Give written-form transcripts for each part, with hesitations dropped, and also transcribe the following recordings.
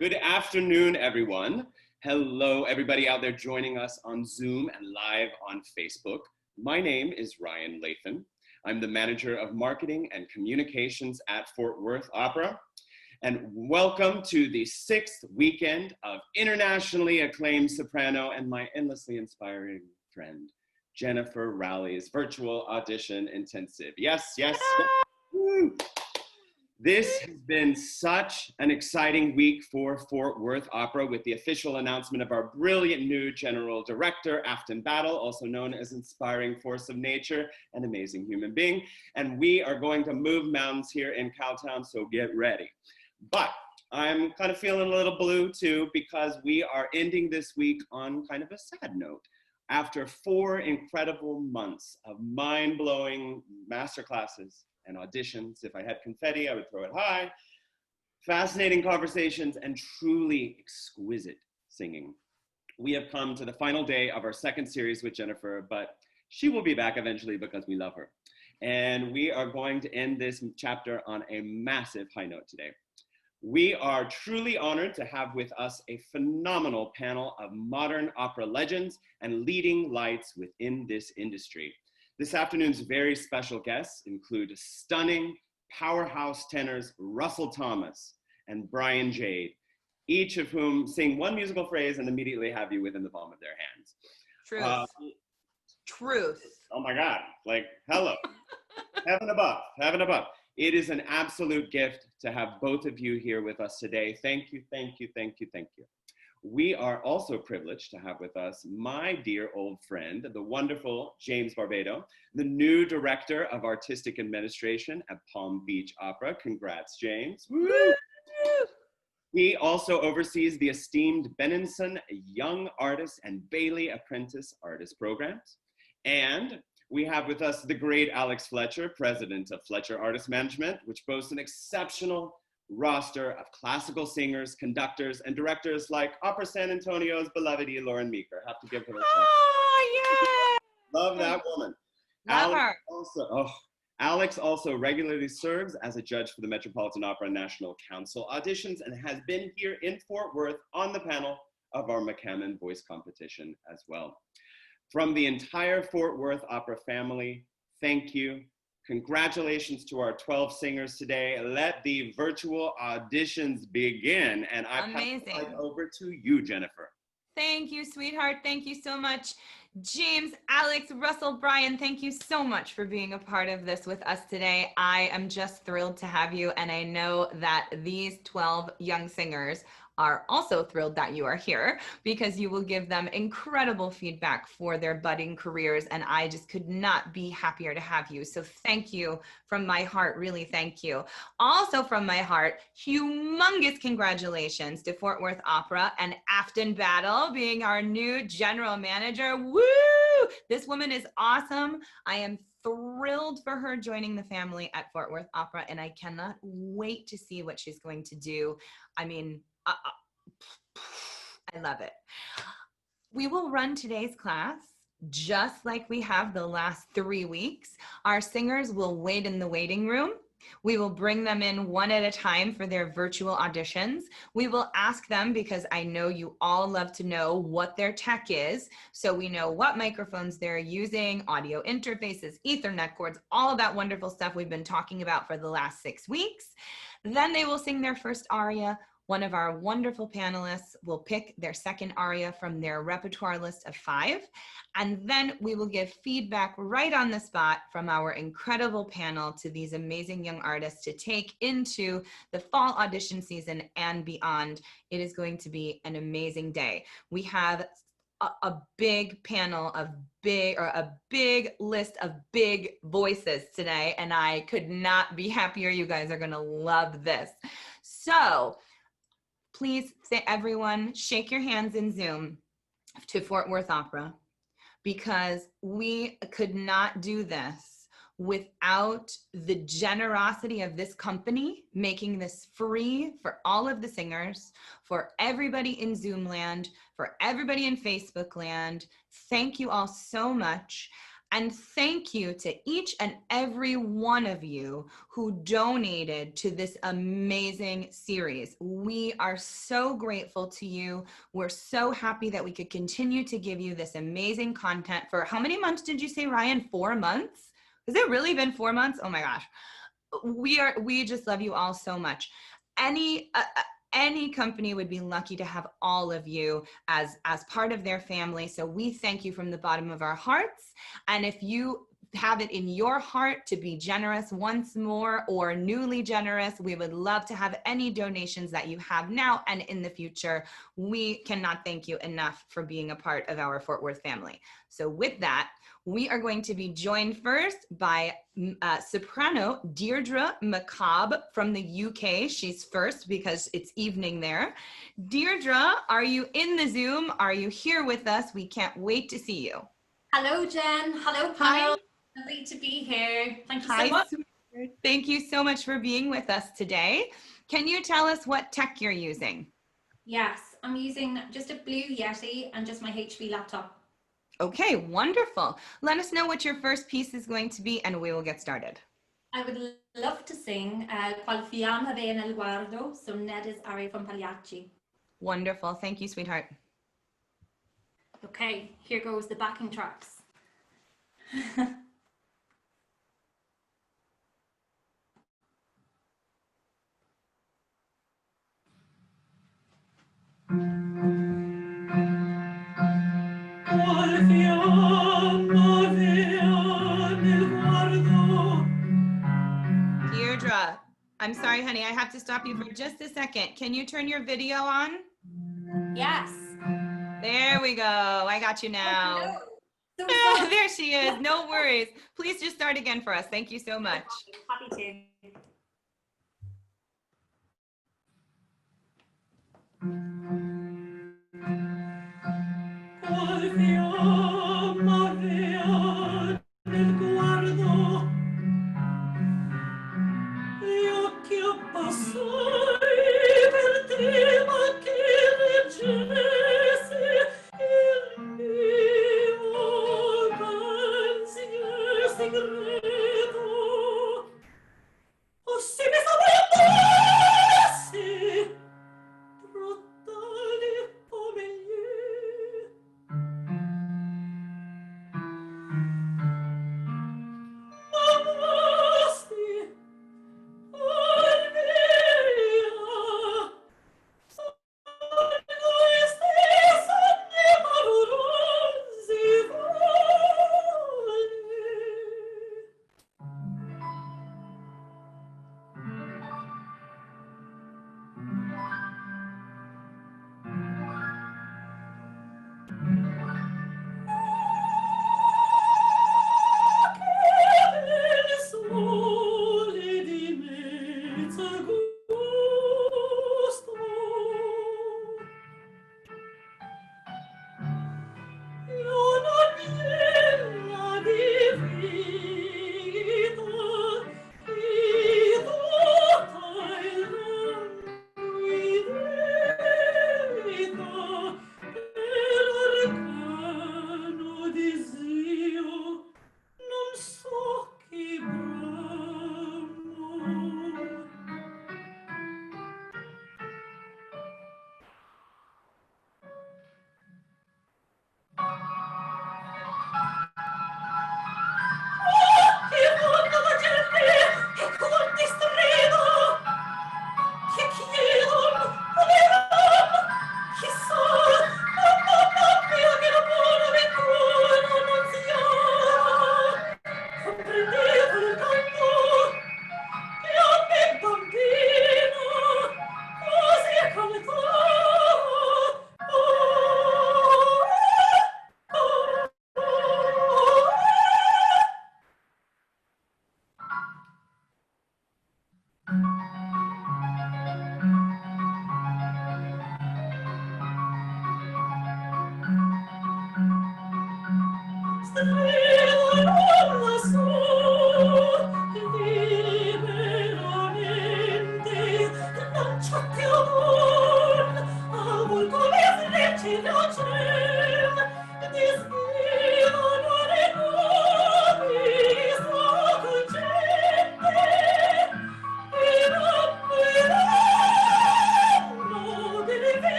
Good afternoon, everyone. Hello, everybody out there joining us on Zoom and live on Facebook. My name is Ryan Lathan. I'm the manager of marketing and communications at Fort Worth Opera. And welcome to the 6th weekend of internationally acclaimed soprano and my endlessly inspiring friend, Jennifer Rowley's virtual audition intensive. Yes, yes, yes. Woo. This has been such an exciting week for Fort Worth Opera with the official announcement of our brilliant new general director, Afton Battle, also known as Inspiring Force of Nature, an amazing human being. And we are going to move mountains here in Cowtown, so get ready. But I'm kind of feeling a little blue too, because we are ending this week on kind of a sad note. After 4 incredible months of mind-blowing masterclasses and auditions, if I had confetti, I would throw it high, fascinating conversations, and truly exquisite singing, we have come to the final day of our second series with Jennifer, but she will be back eventually because we love her. And we are going to end this chapter on a massive high note today. We are truly honored to have with us a phenomenal panel of modern opera legends and leading lights within this industry. This afternoon's very special guests include stunning powerhouse tenors Russell Thomas and Brian Jade, each of whom sing one musical phrase and immediately have you within the palm of their hands. Truth. Truth. Oh my God, like, hello. Heaven above, heaven above. It is an absolute gift to have both of you here with us today. Thank you, thank you, thank you, thank you. We are also privileged to have with us my dear old friend, the wonderful James Barbado, the new director of artistic administration at Palm Beach Opera. Congrats, James. Woo! He also oversees the esteemed Benenson Young Artist and Bailey Apprentice Artist programs. And we have with us the great Alex Fletcher, president of Fletcher Artist Management, which boasts an exceptional roster of classical singers, conductors, and directors like Opera San Antonio's beloved Lauren Meeker. Have to give her a shout. Oh, yeah! Love that woman. Love her. Alex also regularly serves as a judge for the Metropolitan Opera National Council auditions and has been here in Fort Worth on the panel of our McCammon voice competition as well. From the entire Fort Worth Opera family, thank you. Congratulations to our 12 singers today. Let the virtual auditions begin. And I pass it over to you, Jennifer. Thank you, sweetheart. Thank you so much. James, Alex, Russell, Brian, thank you so much for being a part of this with us today. I am just thrilled to have you. And I know that these 12 young singers are also thrilled that you are here because you will give them incredible feedback for their budding careers. And I just could not be happier to have you. So thank you from my heart, really thank you. Also from my heart, humongous congratulations to Fort Worth Opera and Afton Battle being our new general manager. Woo! This woman is awesome. I am thrilled for her joining the family at Fort Worth Opera, and I cannot wait to see what she's going to do. I mean, I love it. We will run today's class just like we have the last 3 weeks. Our singers will wait in the waiting room. We will bring them in one at a time for their virtual auditions. We will ask them, because I know you all love to know what their tech is, so we know what microphones they're using, audio interfaces, Ethernet cords, all of that wonderful stuff we've been talking about for the last 6 weeks. Then they will sing their first aria. One of our wonderful panelists will pick their second aria from their repertoire list of 5. And then we will give feedback right on the spot from our incredible panel to these amazing young artists to take into the fall audition season and beyond. It is going to be an amazing day. We have a big panel of a big list of big voices today, and I could not be happier. You guys are going to love this. So please, everyone, shake your hands in Zoom to Fort Worth Opera, because we could not do this without the generosity of this company making this free for all of the singers, for everybody in Zoom land, for everybody in Facebook land. Thank you all so much. And thank you to each and every one of you who donated to this amazing series. We are so grateful to you. We're so happy that we could continue to give you this amazing content for how many months did you say, Ryan? 4 months? Has it really been 4 months? Oh my gosh. We just love you all so much. Any company would be lucky to have all of you as part of their family. So we thank you from the bottom of our hearts. And if you have it in your heart to be generous once more or newly generous, we would love to have any donations that you have now and in the future. We cannot thank you enough for being a part of our Fort Worth family. So with that, we are going to be joined first by soprano Deirdre McCobb from the UK. She's first because it's evening there. Deirdre, are you in the Zoom? Are you here with us? We can't wait to see you. Hello, Jen. Hello, panel. Lovely to be here. Thank you so much. Sweetheart. Thank you so much for being with us today. Can you tell us what tech you're using? Yes, I'm using just a Blue Yeti and just my HP laptop. Okay, wonderful. Let us know what your first piece is going to be and we will get started. I would love to sing Qual fiamma ve nel guardo, so Ned is Ari from Pagliacci. Wonderful. Thank you, sweetheart. Okay, here goes the backing tracks. Deirdre, I'm sorry, honey. I have to stop you for just a second. Can you turn your video on? Yes. There we go. I got you now. Oh, there she is. No worries. Please just start again for us. Thank you so much. Happy to.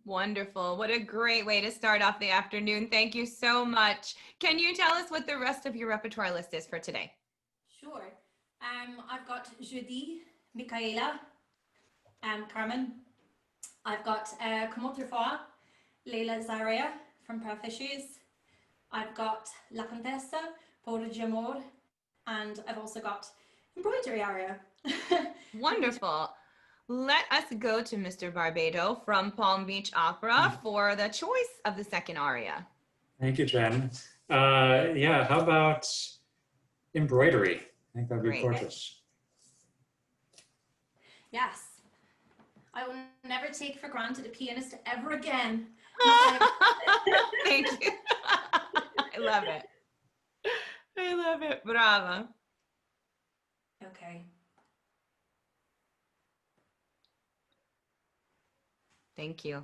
Wonderful. What a great way to start off the afternoon. Thank you so much. Can you tell us what the rest of your repertoire list is for today? Sure. I've got Judy, Michaela, Carmen. I've got Comme autrefois, Leila Zaria from Parfishes. I've got La Contessa, Por Jamor, and I've also got embroidery aria. Wonderful. Let us go to Mr. Barbado from Palm Beach Opera for the choice of the second aria. Thank you, Jen. Yeah, how about embroidery? I think that'd be gorgeous. Yes. I will never take for granted a pianist ever again. Thank you. I love it. I love it. Brava. Okay. Thank you.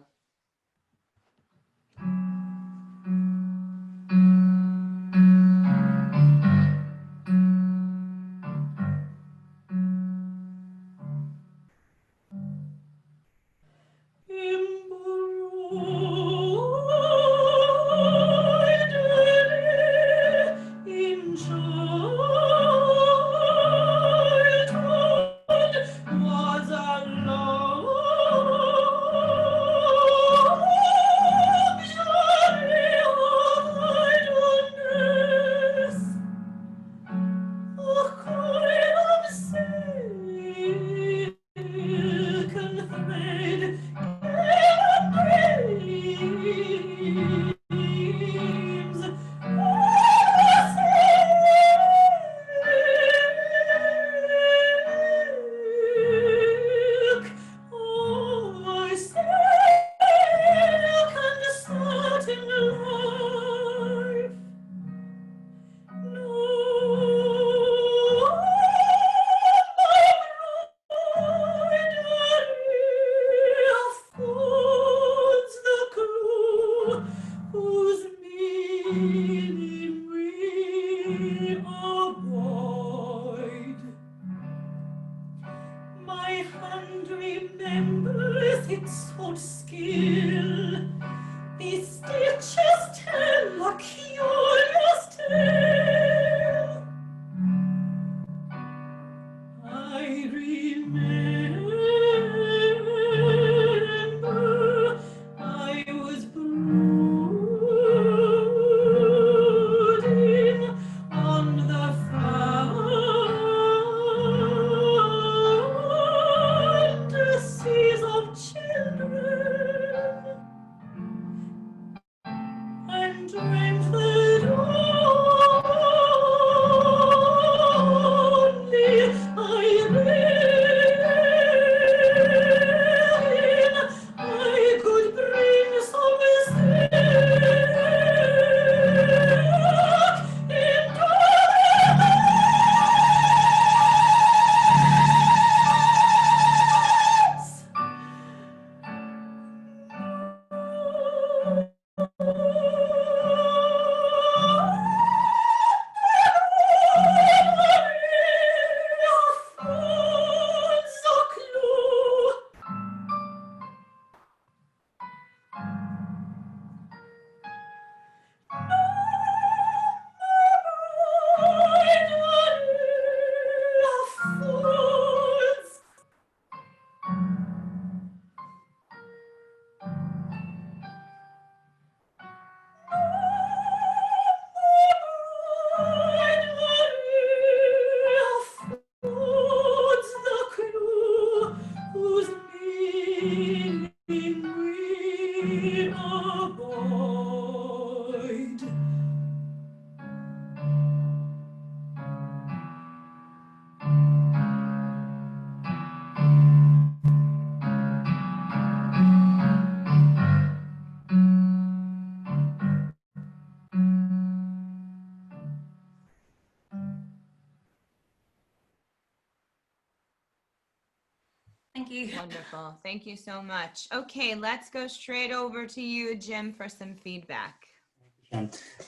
Thank you. Wonderful. Thank you so much. Okay, let's go straight over to you, Jim, for some feedback.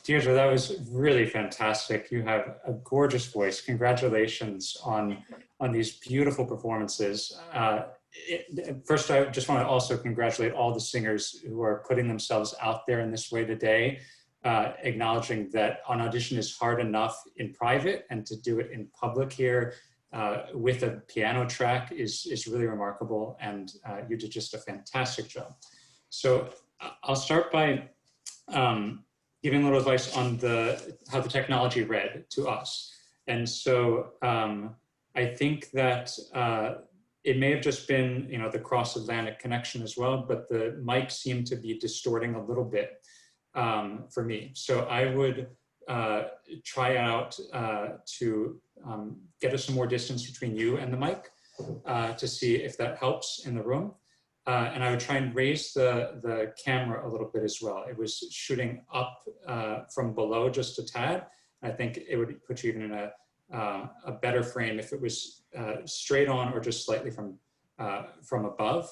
Deirdre, that was really fantastic. You have a gorgeous voice. Congratulations on these beautiful performances. First, I just want to also congratulate all the singers who are putting themselves out there in this way today, acknowledging that an audition is hard enough in private, and to do it in public here with a piano track is really remarkable, and you did just a fantastic job. So I'll start by giving a little advice on how the technology read to us. And so I think that it may have just been, the cross-Atlantic connection as well, but the mic seemed to be distorting a little bit for me. So I would try out to get us some more distance between you and the mic to see if that helps in the room. And I would try and raise the camera a little bit as well. It was shooting up from below just a tad. I think it would put you even in a better frame if it was straight on or just slightly from above.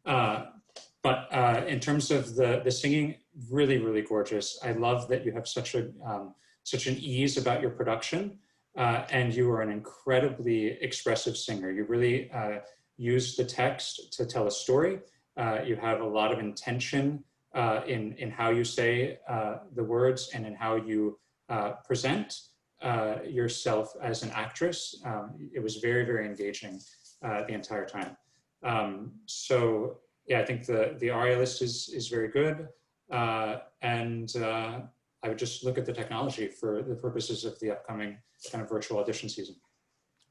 But in terms of the singing, really, really gorgeous. I love that you have such an ease about your production, and you are an incredibly expressive singer. You really use the text to tell a story. You have a lot of intention in how you say the words and in how you present yourself as an actress. It was very, very engaging the entire time. So yeah, I think the aria list is very good. And I would just look at the technology for the purposes of the upcoming kind of virtual audition season.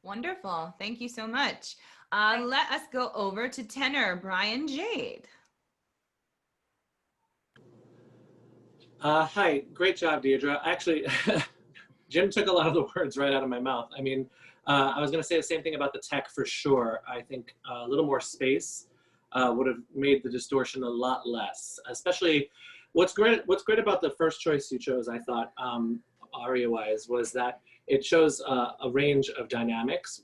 Wonderful. Thank you so much. Let us go over to tenor Brian Jade. Hi, great job, Deirdre. Actually, Jim took a lot of the words right out of my mouth. I mean, I was going to say the same thing about the tech for sure. I think a little more space would have made the distortion a lot less. Especially, what's great about the first choice you chose, I thought, aria-wise, was that it shows a range of dynamics.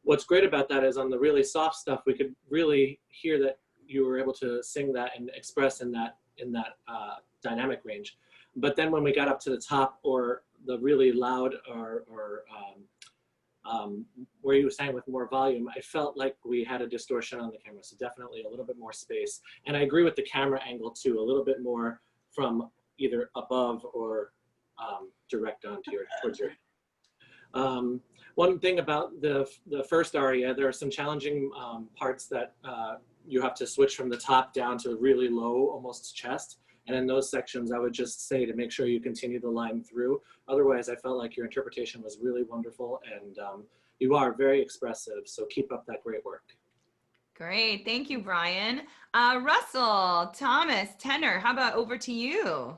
What's great about that is on the really soft stuff, we could really hear that you were able to sing that and express in that dynamic range. But then when we got up to the top or the really loud or where you sang with more volume, I felt like we had a distortion on the camera. So definitely a little bit more space. And I agree with the camera angle too, a little bit more from either above or direct onto towards your head. One thing about the first aria, there are some challenging parts that you have to switch from the top down to really low, almost chest. And in those sections, I would just say to make sure you continue the line through. Otherwise, I felt like your interpretation was really wonderful, and you are very expressive. So keep up that great work. Great. Thank you, Brian. Russell, Thomas, tenor, how about over to you?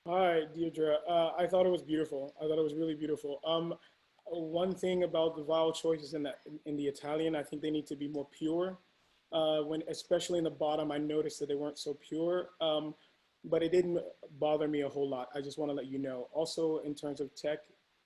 Hi, Deirdre. I thought it was beautiful. I thought it was really beautiful. One thing about the vowel choices in the Italian, I think they need to be more pure. Especially in the bottom, I noticed that they weren't so pure. But it didn't bother me a whole lot. I just want to let you know. Also, in terms of tech,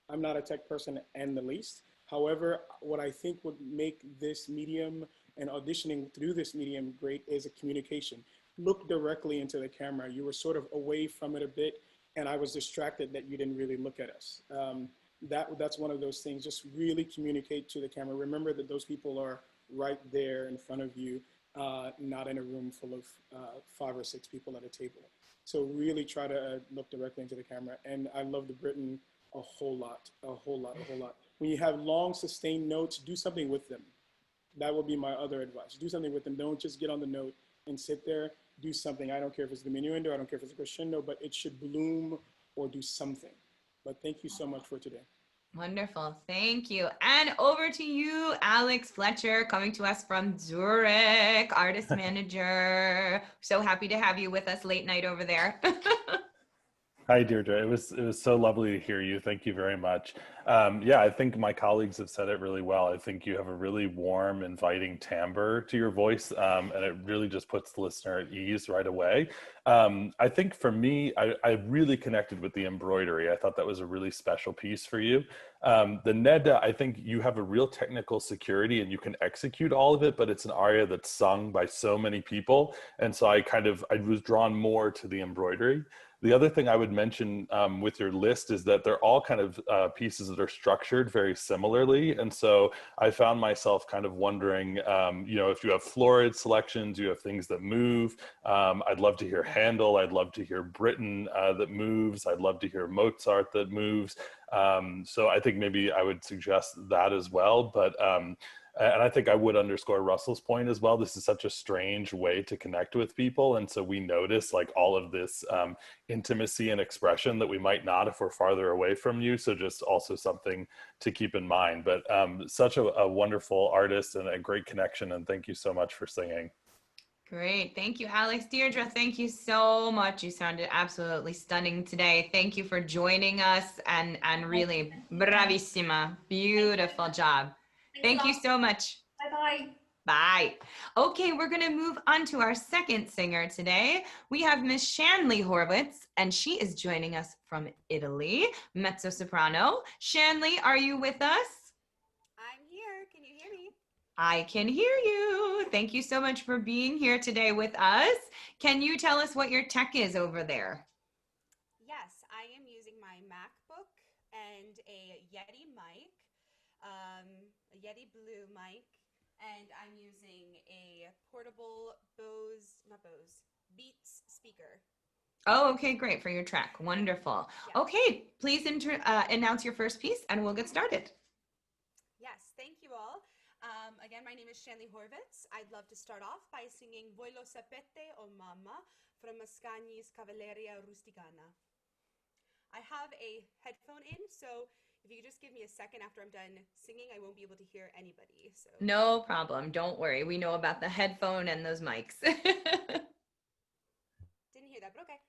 I'm not a tech person in the least. However, what I think would make this medium and auditioning through this medium great is a communication. Look directly into the camera. You were sort of away from it a bit, and I was distracted that you didn't really look at us. That's one of those things. Just really communicate to the camera. Remember that those people are right there in front of you, not in a room full of 5 or 6 people at a table. So really try to look directly into the camera. And I love the Britain a whole lot. When you have long sustained notes, do something with them. That would be my other advice. Do something with them. Don't just get on the note and sit there. Do something. I don't care if it's diminuendo, I don't care if it's a crescendo, but it should bloom or do something. But thank you so much for today. Wonderful. Thank you. And over to you, Alex Fletcher, coming to us from Zurich, artist manager. So happy to have you with us late night over there. Hi, Deirdre. It was so lovely to hear you. Thank you very much. Yeah, I think my colleagues have said it really well. I think you have a really warm, inviting timbre to your voice, and it really just puts the listener at ease right away. I think for me, I really connected with the embroidery. I thought that was a really special piece for you. The Neda, I think you have a real technical security and you can execute all of it, but it's an aria that's sung by so many people. And so I was drawn more to the embroidery. The other thing I would mention with your list is that they're all kind of pieces that are structured very similarly. And so I found myself kind of wondering, if you have florid selections, you have things that move. I'd love to hear Handel. I'd love to hear Britten that moves. I'd love to hear Mozart that moves. So I think maybe I would suggest that as well. But and I think I would underscore Russell's point as well. This is such a strange way to connect with people. And so we notice like all of this intimacy and expression that we might not if we're farther away from you. So just also something to keep in mind. But such a wonderful artist and a great connection. And thank you so much for singing. Great. Thank you, Alex. Deirdre, thank you so much. You sounded absolutely stunning today. Thank you for joining us and really bravissima. Beautiful job. Thank you so much. Bye-bye. Bye. Okay, we're going to move on to our second singer today. We have Miss Shanley Horwitz, and she is joining us from Italy, mezzo-soprano. Shanley, are you with us? I'm here. Can you hear me? I can hear you. Thank you so much for being here today with us. Can you tell us what your tech is over there? Yes, I am using my MacBook and a Yeti mic, a Yeti Blue mic, and I'm using a portable Beats speaker. Oh, okay, great, for your track. Wonderful. Yeah. Okay, please announce your first piece and we'll get started. Yes, thank you all. Again, my name is Shanley Horwitz. I'd love to start off by singing Voi lo sapete o mamma from Mascagni's Cavalleria Rusticana. I have a headphone in, so if you could just give me a second after I'm done singing, I won't be able to hear anybody. So No problem. Don't worry. We know about the headphone and those mics. didn't hear that, but okay.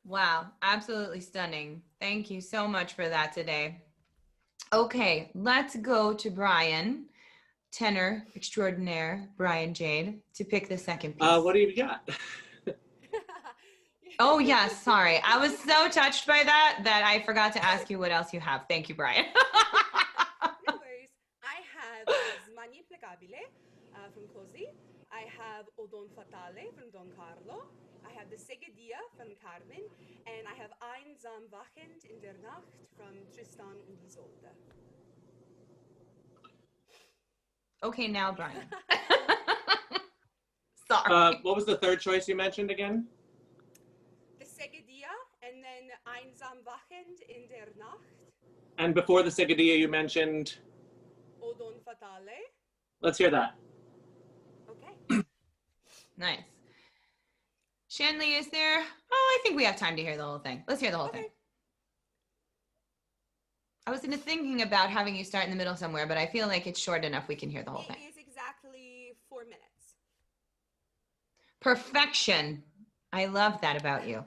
Wow, absolutely stunning. Thank you so much for that today. Okay, let's go to Brian, tenor extraordinaire, Brian Jade, to pick the second piece. What do you got? Oh, yes, sorry. I was so touched by that I forgot to ask you what else you have. Thank you, Brian. No worries. I have Smanie Implacabile from Cosi. I have Odon Fatale from Don Carlo. I have the Segedia from Carmen. And I have Einsam Wachend in der Nacht from Tristan und Isolde. Okay, now Brian. Sorry. What was the third choice you mentioned again? The Segedia and then Einsam Wachend in der Nacht. And before the Segadia, you mentioned. Odon Fatale. Let's hear that. Okay. Nice. Shanley, is there? Oh, I think we have time to hear the whole thing. Let's hear the whole thing. I was thinking about having you start in the middle somewhere, but I feel like it's short enough we can hear the whole thing. It is exactly 4 minutes. Perfection. I love that about you.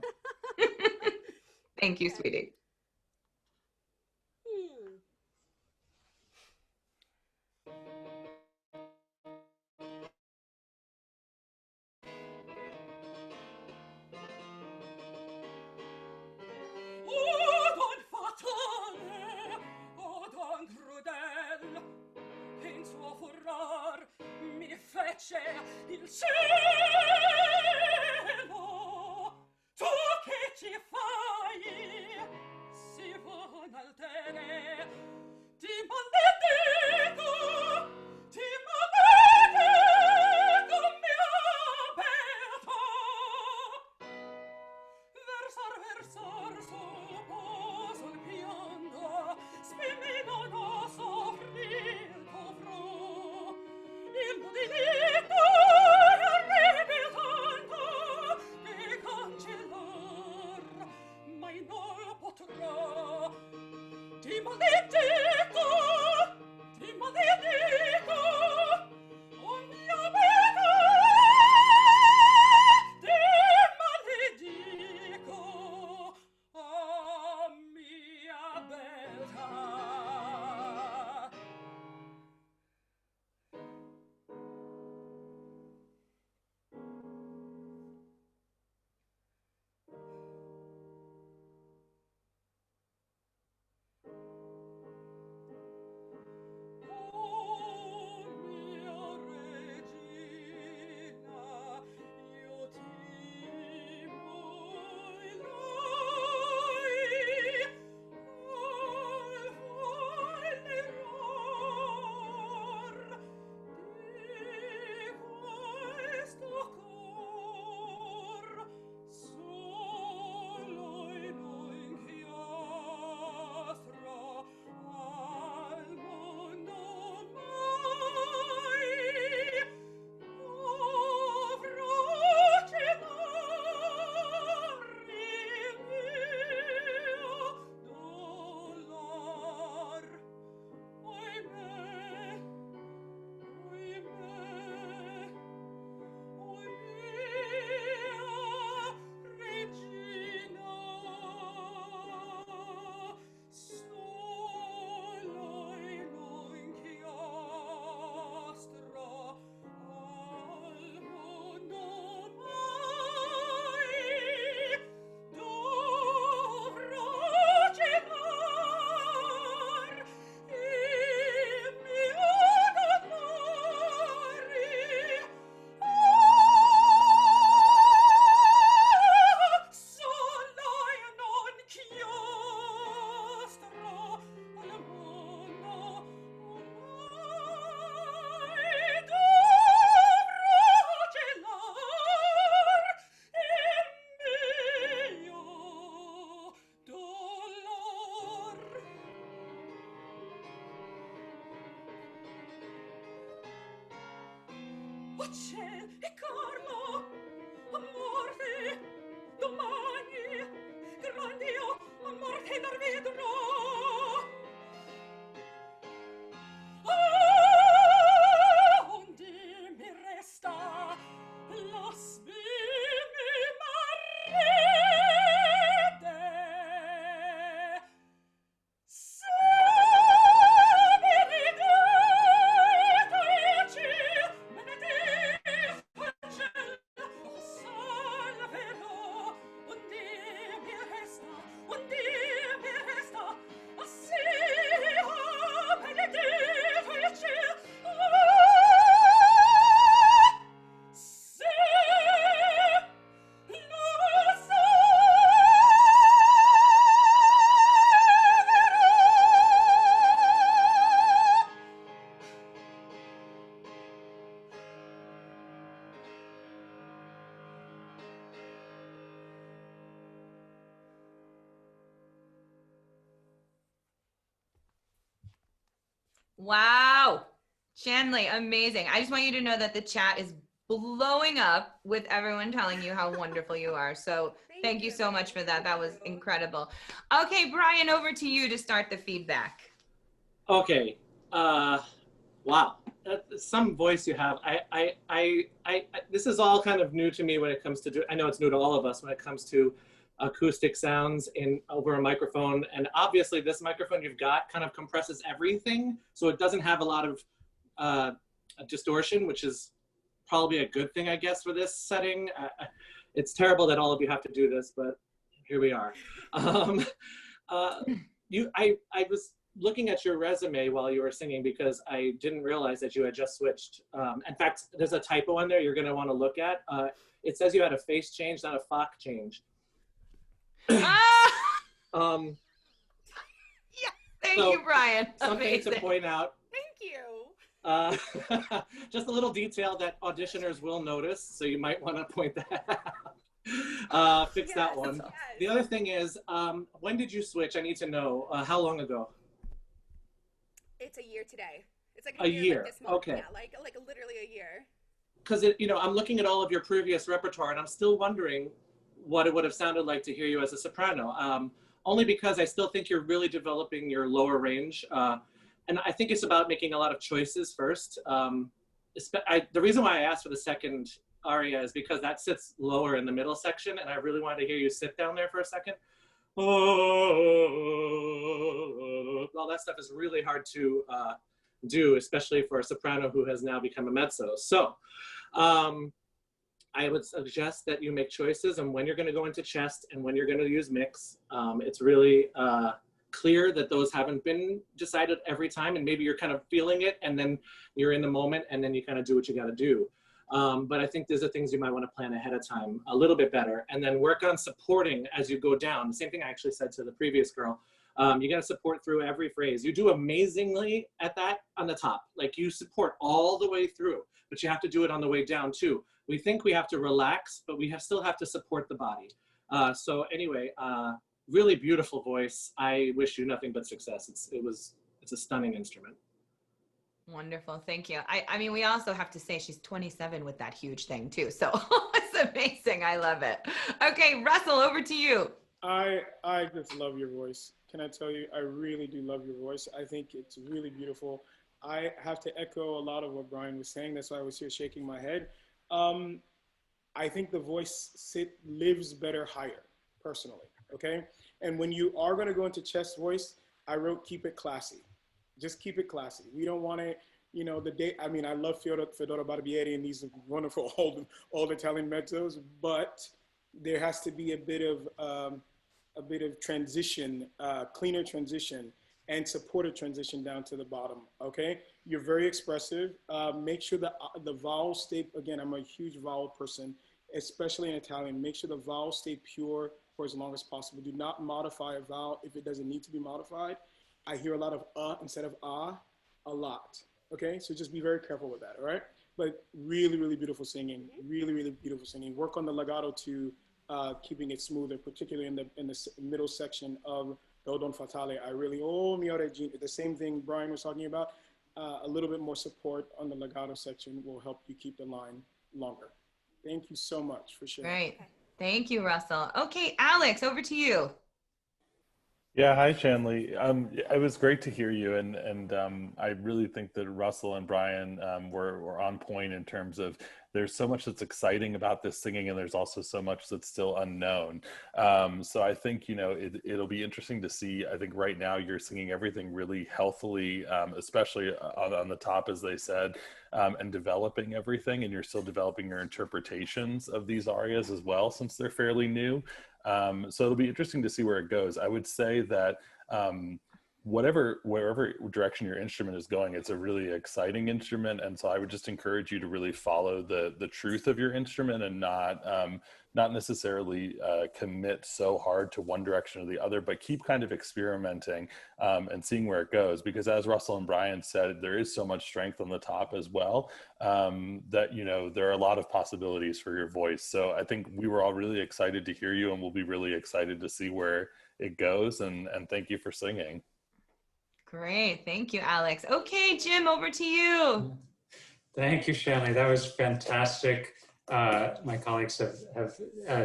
Thank you, sweetie. Odon fatale, odon crudel, che in suo furor mi fece il cielo. Tu che ci fai? Si vonaltere, ti maledico, mia beata. Versar sul pianto, spimino no soffrir dovrò. Il nudilito arrivi tanto che cancellar mai non potrò. Ti maledico, oh mia beta, ti maledico, oh mia beta. Oh mia regina, io ti voglio al folle error di questo cor solo in inchiostro al mondo mai dovrò celar il mio dolor. Oimè, regina, solo in inchiostro al mondo mai dovrò celar il mio dolore. Solo in un chiostro al mondo mai dovrò celar il mio dolor. Oh ciel e Carlo, a morte, domani, grandio, a morte non vedrò. Onde mi resta la spime marretta. Wow. Shanley, amazing. I just want you to know that the chat is blowing up with everyone telling you how wonderful you are. So thank you so much for that. That was incredible. Okay, Brian, over to you to start the feedback. Okay. Wow. Some voice you have. This is all kind of new to me when it comes to I know it's new to all of us when it comes to acoustic sounds over a microphone. And obviously this microphone you've got kind of compresses everything. So it doesn't have a lot of distortion, which is probably a good thing, I guess, for this setting. It's terrible that all of you have to do this, but here we are. I was looking at your resume while you were singing because I didn't realize that you had just switched. In fact, there's a typo in there you're going to want to look at. It says you had a face change, not a Fock change. Yeah, thank you, Brian. Something Amazing. to point out. Thank you. Just a little detail that auditioners will notice, so you might want to point that out. Fix that one. Yes. The other thing is, when did you switch? I need to know. How long ago? It's a year today. It's like A year. Like this month. Okay. Yeah, like literally a year. Because I'm looking at all of your previous repertoire, and I'm still wondering what it would have sounded like to hear you as a soprano. Only because I still think you're really developing your lower range, and I think it's about making a lot of choices first. The reason why I asked for the second aria is because that sits lower in the middle section, and I really wanted to hear you sit down there for a second. All that stuff is really hard to do, especially for a soprano who has now become a mezzo. So I would suggest that you make choices and when you're going to go into chest and when you're going to use mix. It's really clear that those haven't been decided every time, and maybe you're kind of feeling it and then you're in the moment and then you kind of do what you got to do. But I think these are things you might want to plan ahead of time a little bit better, and then work on supporting as you go down. The same thing I actually said to the previous girl. You got to support through every phrase. You do amazingly at that on the top. Like you support all the way through, but you have to do it on the way down too. We think we have to relax, but we still have to support the body. So anyway, really beautiful voice. I wish you nothing but success. It's a stunning instrument. Wonderful. Thank you. I mean, we also have to say she's 27 with that huge thing too. So it's amazing. I love it. Okay, Russell, over to you. I just love your voice. Can I tell you, I really do love your voice. I think it's really beautiful. I have to echo a lot of what Brian was saying. That's why I was here shaking my head. I think the voice lives better higher, personally, okay? And when you are gonna go into chest voice, I wrote keep it classy. Just keep it classy. We don't want to, I mean, I love Fedora Barbieri and these wonderful old Italian mezzos, but there has to be a bit of transition, cleaner transition, and supported transition down to the bottom, okay? You're very expressive. Make sure that the vowels stay, again, I'm a huge vowel person, especially in Italian. Make sure the vowels stay pure for as long as possible. Do not modify a vowel if it doesn't need to be modified. I hear a lot of instead of a lot, okay? So just be very careful with that, all right? But really, really beautiful singing, really, really beautiful singing. Work on the legato to keeping it smoother, particularly in the middle section of Do Don Fatale. I really, oh mio regina, the same thing Brian was talking about. A little bit more support on the legato section will help you keep the line longer. Thank you so much for sharing. Great. Thank you, Russell. Okay, Alex, over to you. Yeah, hi Shanley. It was great to hear you, and I really think that Russell and Brian were on point in terms of there's so much that's exciting about this singing, and there's also so much that's still unknown. So I think it'll be interesting to see. I think right now you're singing everything really healthily, especially on the top, as they said, and developing everything, and you're still developing your interpretations of these arias as well, since they're fairly new. So it'll be interesting to see where it goes. I would say that wherever direction your instrument is going, it's a really exciting instrument, and so I would just encourage you to really follow the truth of your instrument and not necessarily commit so hard to one direction or the other, but keep kind of experimenting and seeing where it goes, because as Russell and Brian said, there is so much strength on the top as well, that there are a lot of possibilities for your voice. So I think we were all really excited to hear you, and we'll be really excited to see where it goes, and thank you for singing. Great. Thank you, Alex. Okay, Jim, over to you. Thank you, Shanley. That was fantastic. My colleagues have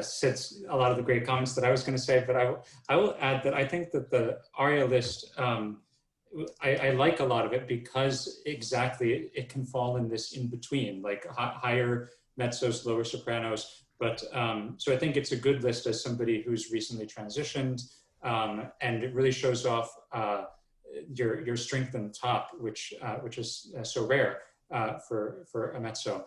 said a lot of the great comments that I was going to say, but I will add that I think that the aria list, I like a lot of it because exactly it can fall in this in between, like higher mezzos, lower sopranos. But so I think it's a good list as somebody who's recently transitioned, and it really shows off your strength in the top, which is so rare for a mezzo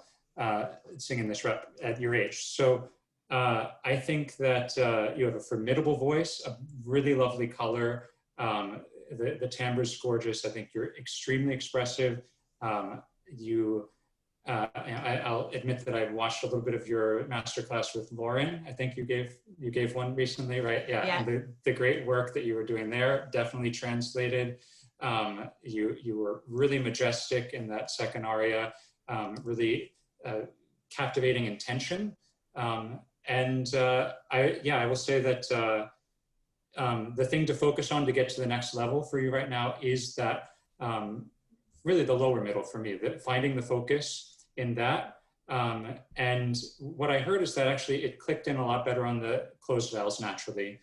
singing this rep at your age. So I think that you have a formidable voice, a really lovely color. The timbre is gorgeous. I think you're extremely expressive. I'll admit that I watched a little bit of your masterclass with Lauren. I think you gave one recently, right? Yeah. And the great work that you were doing there definitely translated. You were really majestic in that second aria, really captivating in tension. I will say that the thing to focus on to get to the next level for you right now is that really the lower middle for me, that finding the focus in that. And what I heard is that actually it clicked in a lot better on the closed vowels naturally.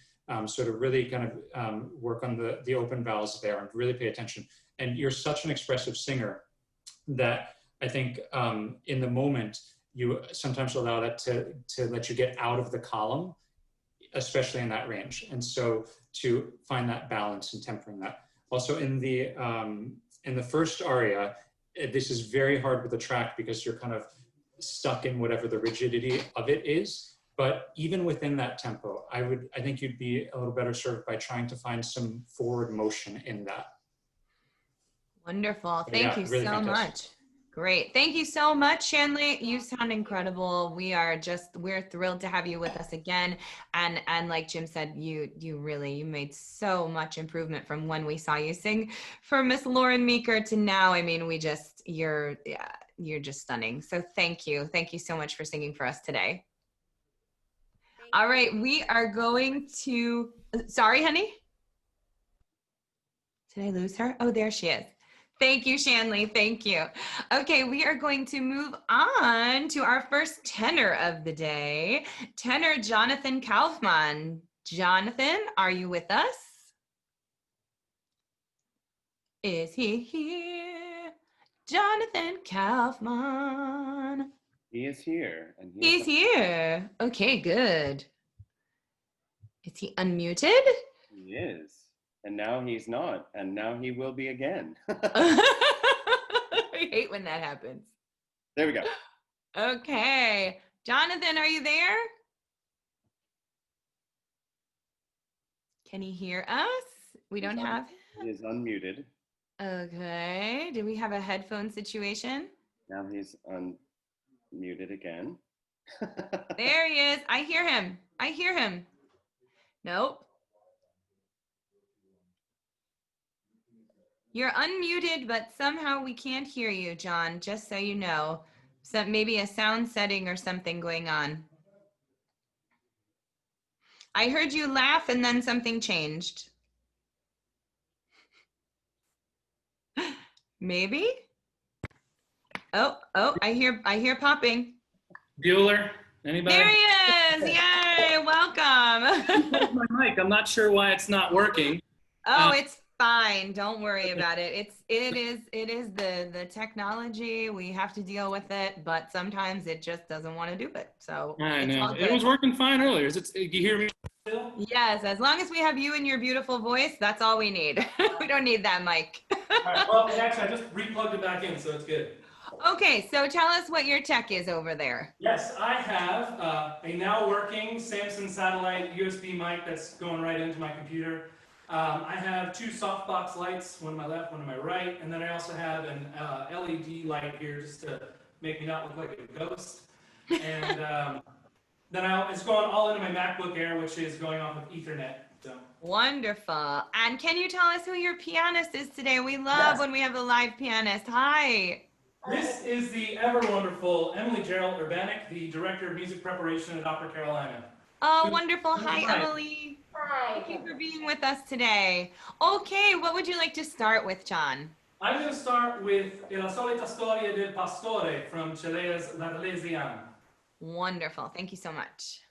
So to really kind of work on the open vowels there and really pay attention. And you're such an expressive singer that I think in the moment, you sometimes allow that to let you get out of the column, especially in that range. And so to find that balance and tempering that. Also in the first aria, this is very hard with the track because you're kind of stuck in whatever the rigidity of it is. But even within that tempo, I think you'd be a little better served by trying to find some forward motion in that. Wonderful. Thank you really so much. Great. Thank you so much, Shanley. You sound incredible. We're thrilled to have you with us again. And like Jim said, you made so much improvement from when we saw you sing for Miss Lauren Meeker to now. I mean, you're just stunning. So thank you. Thank you so much for singing for us today. All right, we are going to, sorry, honey? Did I lose her? Oh, there she is. Thank you, Shanley. Thank you. Okay, we are going to move on to our first tenor of the day, tenor Jonathan Kaufman. Jonathan, are you with us? Is he here? Jonathan Kaufman. He is here. And He's here. Okay, good. Is he unmuted? He is. And now he's not. And now he will be again. I hate when that happens. There we go. Okay. Jonathan, are you there? Can he hear us? We don't have him. He is unmuted. Okay. Do we have a headphone situation? Now he's unmuted again. There he is. I hear him. I hear him. Nope. You're unmuted, but somehow we can't hear you, John, just so you know. So maybe a sound setting or something going on. I heard you laugh and then something changed. Maybe? Oh, I hear popping. Bueller, anybody? There he is. Yay, welcome. My mic, I'm not sure why it's not working. Oh, it's fine. Don't worry about it. It is the technology. We have to deal with it, but sometimes it just doesn't want to do it. So I know. It was working fine earlier. Do you hear me still? Yes, as long as we have you and your beautiful voice, that's all we need. We don't need that mic. All right, well, actually, I just replugged it back in, so it's good. Okay, so tell us what your tech is over there. Yes, I have a now working Samsung satellite USB mic that's going right into my computer. I have two softbox lights, one on my left, one on my right, and then I also have an LED light here just to make me not look like a ghost. And then it's going all into my MacBook Air, which is going off of Ethernet. So. Wonderful. And can you tell us who your pianist is today? We love when we have a live pianist. Hi. This is the ever wonderful Emily Gerald Urbanik, the Director of Music Preparation at Opera Carolina. Oh, wonderful. Hi, Emily. Thank you for being with us today. Okay, what would you like to start with, John? I'm going to start with La solita storia del pastore from Chile's L'Arlésienne. Wonderful. Thank you so much.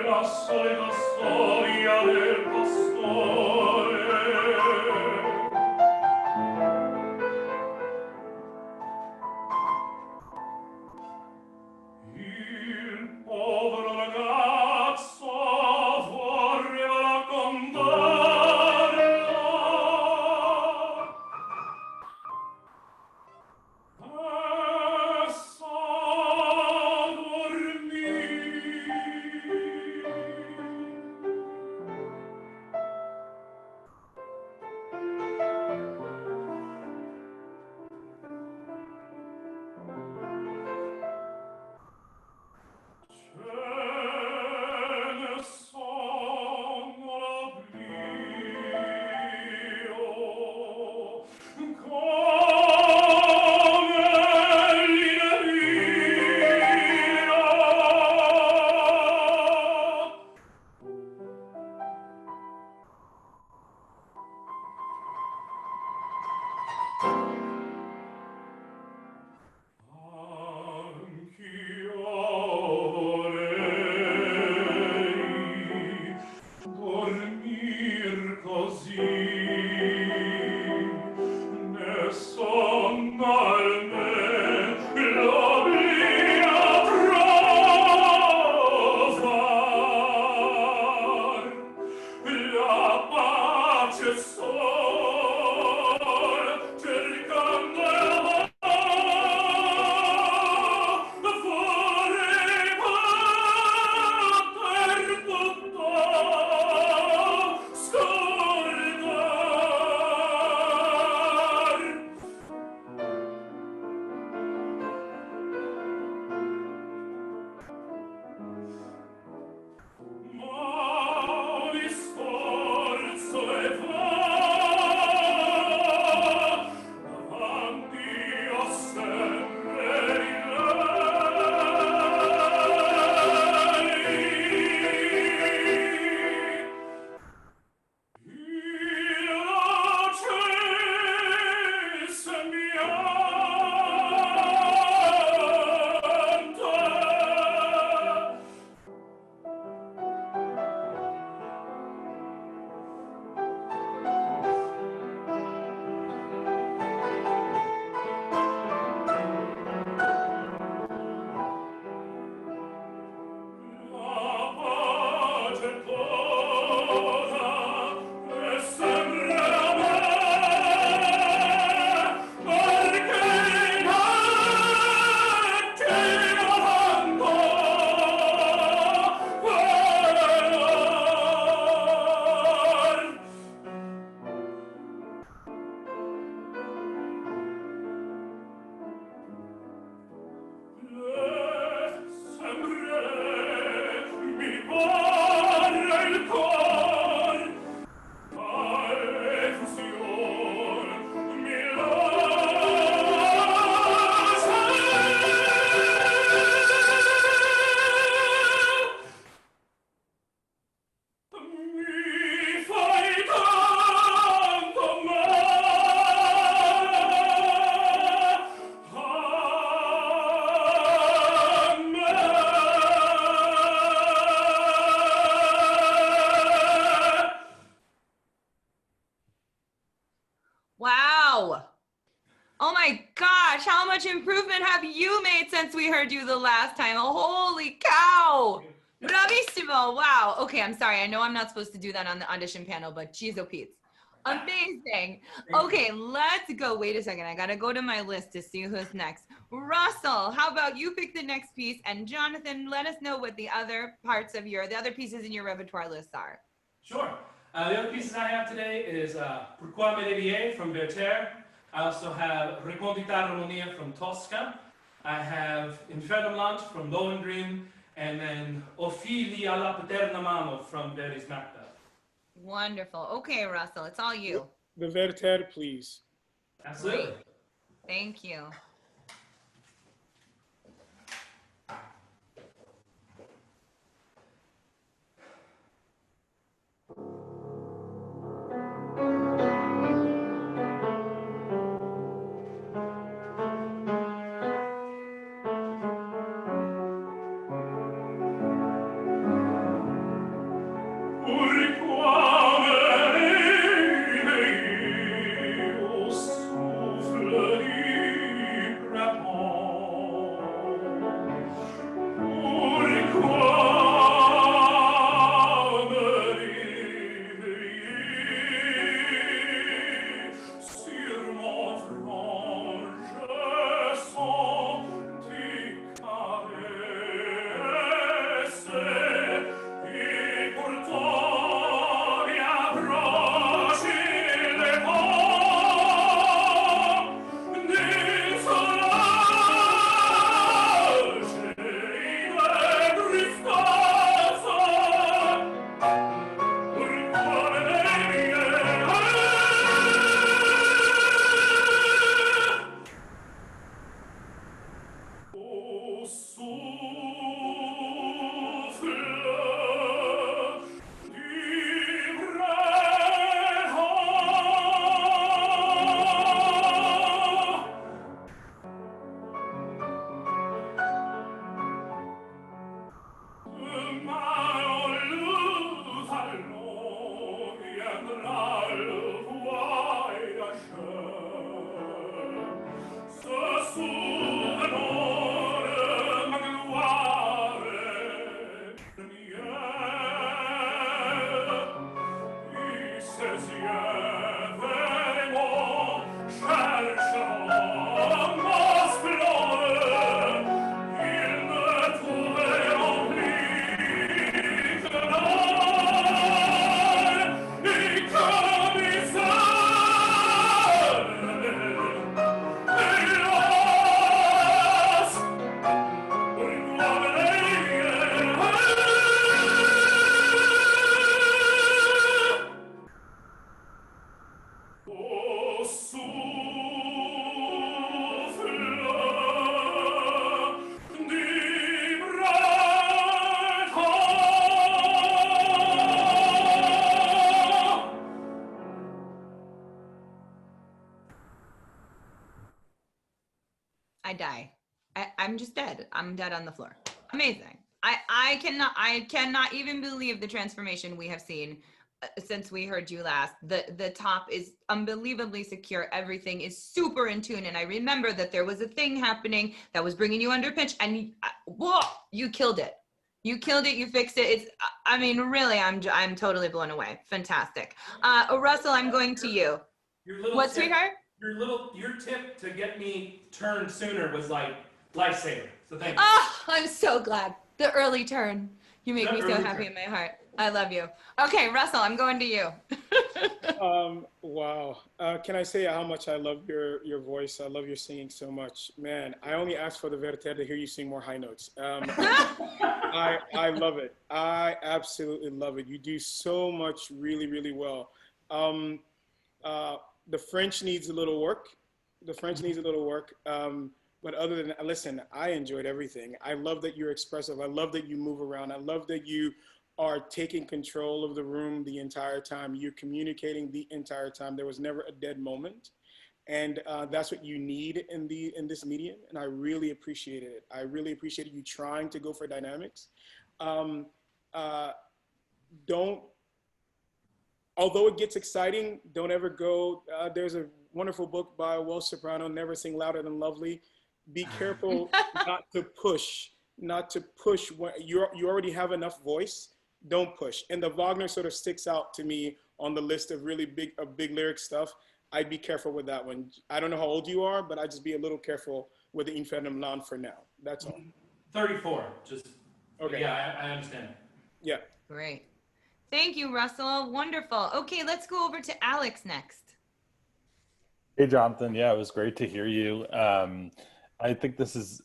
La solita storia del pastore. Il povero ragazzo vorreva raccontarlo e s'addormì. Dormir così, ne sonna almen l'oblio trovar, la pace sol cercando Wow. Oh my gosh, how much improvement have you made since we heard you the last time? Holy cow. Bravissimo. Wow. Okay, I'm sorry. I know I'm not supposed to do that on the audition panel, but geez, oh Pete. Amazing. Okay, let's go. Wait a second. I got to go to my list to see who's next. Russell, how about you pick the next piece? And Jonathan, let us know what the other pieces in your repertoire list are. Sure. The other pieces I have today is Pourquoi me réveiller from Werther. I also have Recondita Harmonia from Tosca. I have have Infernumland from Lohengrin, and then Ofili alla paterna mano from Verdi's Macbeth. Wonderful. Okay, Russell, it's all you. The Werther, please. Absolutely. Great. Thank you. I die. I'm just dead. I'm dead on the floor. Amazing. I cannot even believe the transformation we have seen since we heard you last. The top is unbelievably secure. Everything is super in tune. And I remember that there was a thing happening that was bringing you under pitch, and whoa, you killed it. You killed it. You fixed it. It's, I mean, really, I'm totally blown away. Fantastic. Russell, I'm going to you. What, sweetheart? Your tip to get me turned sooner was like lifesaver. So thank you. Oh, I'm so glad. The early turn. You make me so happy in my heart. I love you. Okay, Russell, I'm going to you. Wow. Can I say how much I love your voice? I love your singing so much. Man, I only asked for the Werther to hear you sing more high notes. I love it. I absolutely love it. You do so much really, really well. The French needs a little work. But other than that, listen, I enjoyed everything. I love that you're expressive. I love that you move around. I love that you are taking control of the room the entire time. You're communicating the entire time. There was never a dead moment. And that's what you need in this medium. And I really appreciated it. I really appreciated you trying to go for dynamics. Although it gets exciting, don't ever go. There's a wonderful book by Will Soprano, Never Sing Louder Than Lovely. Be careful not to push when you already have enough voice. Don't push. And the Wagner sort of sticks out to me on the list of really big lyric stuff. I'd be careful with that one. I don't know how old you are, but I'd just be a little careful with the Infernumland for now. That's all. 34. Just okay. Yeah, I understand. Yeah. Great. Thank you, Russell. Wonderful. Okay, let's go over to Alex next. Hey, Jonathan. Yeah, it was great to hear you. I think this is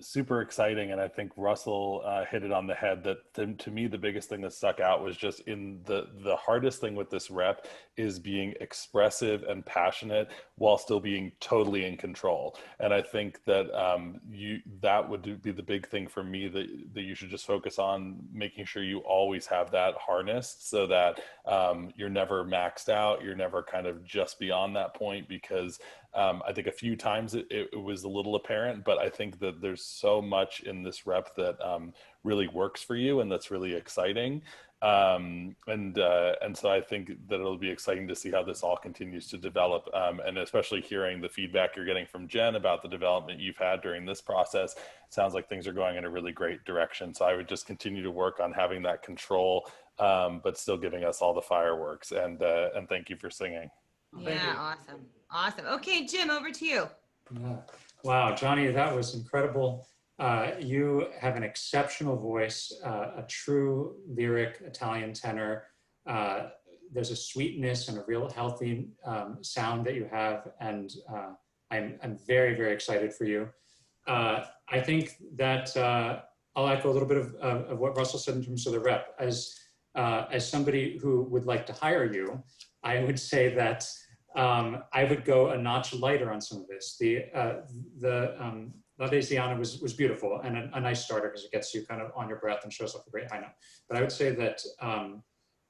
super exciting, and I think Russell hit it on the head. That to me, the biggest thing that stuck out was just in the hardest thing with this rep is being expressive and passionate while still being totally in control. And I think that that would be the big thing for me, that you should just focus on making sure you always have that harnessed, so that you're never maxed out, you're never kind of just beyond that point, because I think a few times it was a little apparent, but I think that there's so much in this rep that really works for you and that's really exciting. And so I think that it'll be exciting to see how this all continues to develop, and especially hearing the feedback you're getting from Jen about the development you've had during this process. It sounds like things are going in a really great direction. So I would just continue to work on having that control, but still giving us all the fireworks. And thank you for singing. Yeah, awesome. Awesome. Okay, Jim, over to you. Yeah. Wow, Johnny, that was incredible. You have an exceptional voice, a true lyric Italian tenor. There's a sweetness and a real healthy sound that you have, and I'm very, very excited for you. I think that I'll echo a little bit of what Russell said in terms of the rep. As somebody who would like to hire you, I would say that I would go a notch lighter on some of this. The La Desiana was beautiful and a nice starter because it gets you kind of on your breath and shows off a great high note. But I would say that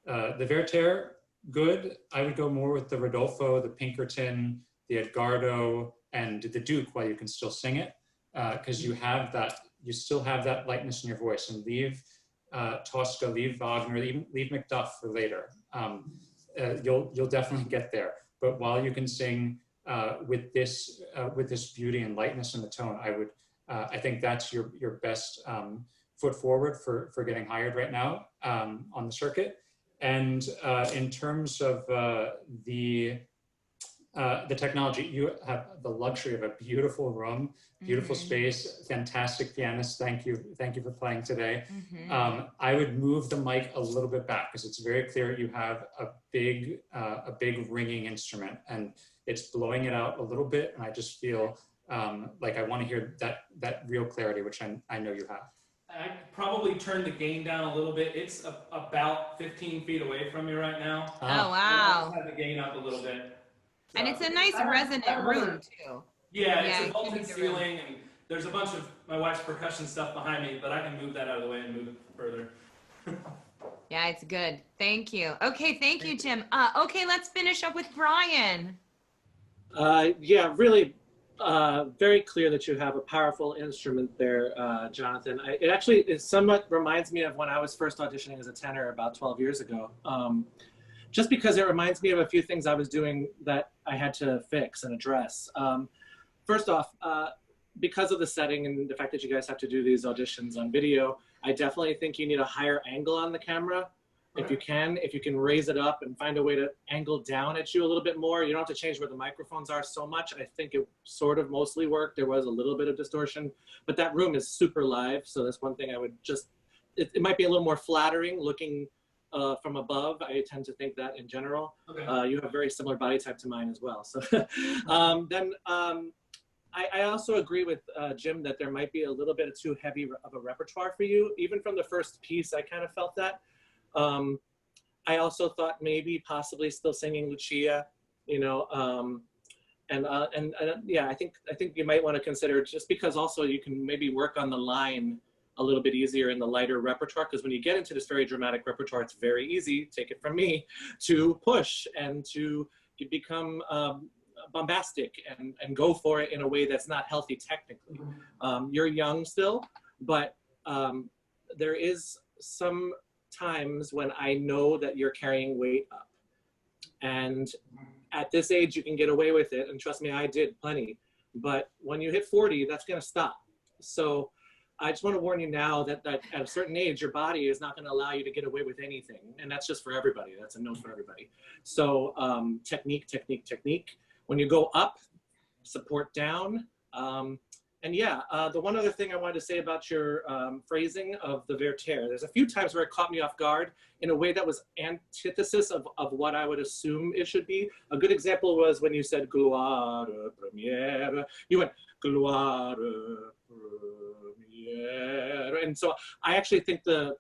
the Werther, good. I would go more with the Rodolfo, the Pinkerton, the Edgardo, and the Duke while you can still sing it, because you still have that lightness in your voice. And leave Tosca, leave Wagner, leave Macduff for later. You'll definitely get there. But while you can sing with this beauty and lightness in the tone, I think that's your best foot forward for getting hired right now on the circuit. And in terms of the technology, you have the luxury of a beautiful room, beautiful space, fantastic pianist. Thank you for playing today. I would move the mic a little bit back because it's very clear you have a big ringing instrument and it's blowing it out a little bit. And I just feel like I want to hear that real clarity, which I know you have. I probably turned the gain down a little bit. It's about 15 feet away from me right now. Oh, wow. I have the gain up a little bit. So, and it's a nice resonant room too. Yeah, it's a vaulted ceiling, and there's a bunch of my wife's percussion stuff behind me, but I can move that out of the way and move it further. Yeah, it's good. Thank you. Okay, thank you, Jim. Okay, let's finish up with Brian. Yeah, really very clear that you have a powerful instrument there, Jonathan. It somewhat reminds me of when I was first auditioning as a tenor about 12 years ago. Just because it reminds me of a few things I was doing that I had to fix and address. First off, because of the setting and the fact that you guys have to do these auditions on video, I definitely think you need a higher angle on the camera. If you can raise it up and find a way to angle down at you a little bit more. You don't have to change where the microphones are so much. I think it sort of mostly worked. There was a little bit of distortion, but that room is super live. So that's one thing I would just, it might be a little more flattering looking from above. I tend to think that in general. Okay. You have very similar body type to mine as well. So I also agree with Jim that there might be a little bit too heavy of a repertoire for you. Even from the first piece, I kind of felt that. I also thought maybe possibly still singing Lucia, you know, yeah, I think you might want to consider, just because also you can maybe work on the line a little bit easier in the lighter repertoire, because when you get into this very dramatic repertoire, it's very easy, take it from me, to push and to become bombastic and go for it in a way that's not healthy technically. You're young still, but there is some times when I know that you're carrying weight up. And at this age, you can get away with it. And trust me, I did plenty. But when you hit 40, that's going to stop. So I just want to warn you now that at a certain age, your body is not going to allow you to get away with anything. And that's just for everybody. That's a note for everybody. So technique, technique, technique. When you go up, support down. And And yeah, the one other thing I wanted to say about your phrasing of the Werther, there's a few times where it caught me off guard in a way that was antithesis of what I would assume it should be. A good example was when you said gloire première, you went gloire première. And so I actually think the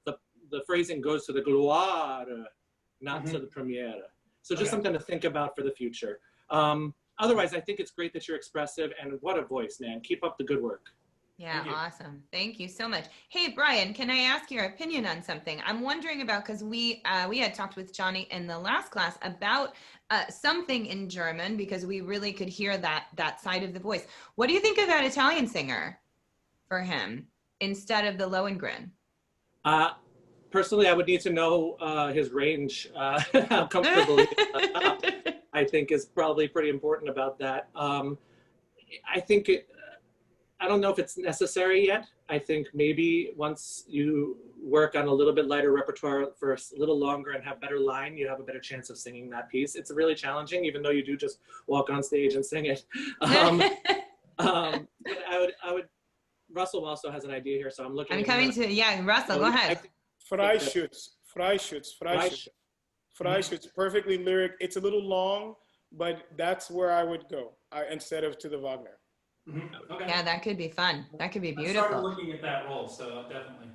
phrasing goes to the gloire, not to the première. So just something to think about for the future. Otherwise, I think it's great that you're expressive, and what a voice, man. Keep up the good work. Yeah, awesome. Thank you so much. Hey, Brian, can I ask your opinion on something? I'm wondering about, because we had talked with Johnny in the last class about something in German, because we really could hear that side of the voice. What do you think of that Italian singer for him instead of the Lohengrin? Personally, I would need to know his range, how comfortable he is. I think is probably pretty important about that. I think I don't know if it's necessary yet. I think maybe once you work on a little bit lighter repertoire for a little longer and have better line, you have a better chance of singing that piece. It's really challenging, even though you do just walk on stage and sing it. But I would, Russell also has an idea here, so I'm looking. I'm coming to, yeah, Russell, go ahead. Freischütz, perfectly lyric. It's a little long, but that's where I would go instead of to the Wagner. Okay. Yeah, that could be fun. That could be I beautiful. started looking at that role, so definitely.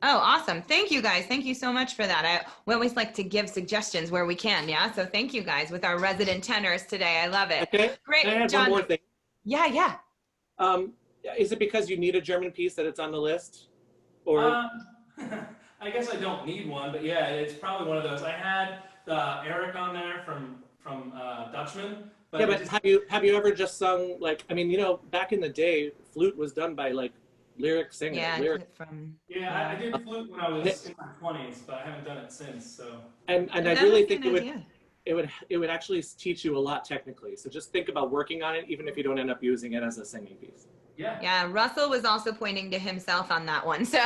Oh, awesome. Thank you guys. Thank you so much for that. We always like to give suggestions where we can. Yeah. So thank you guys with our resident tenors today. I love it. Okay. Great. Can I add John, one more thing? Yeah. Is it because you need a German piece that it's on the list? Or I guess I don't need one, but yeah, it's probably one of those. I had Eric on there from Dutchman. But yeah, but have you ever just sung, like, I mean, you know, back in the day, flute was done by like lyric singers. Yeah, I did flute when I was in my 20s, but I haven't done it since. So and I really think it would actually teach you a lot technically. So just think about working on it, even if you don't end up using it as a singing piece. Yeah, Russell was also pointing to himself on that one. So,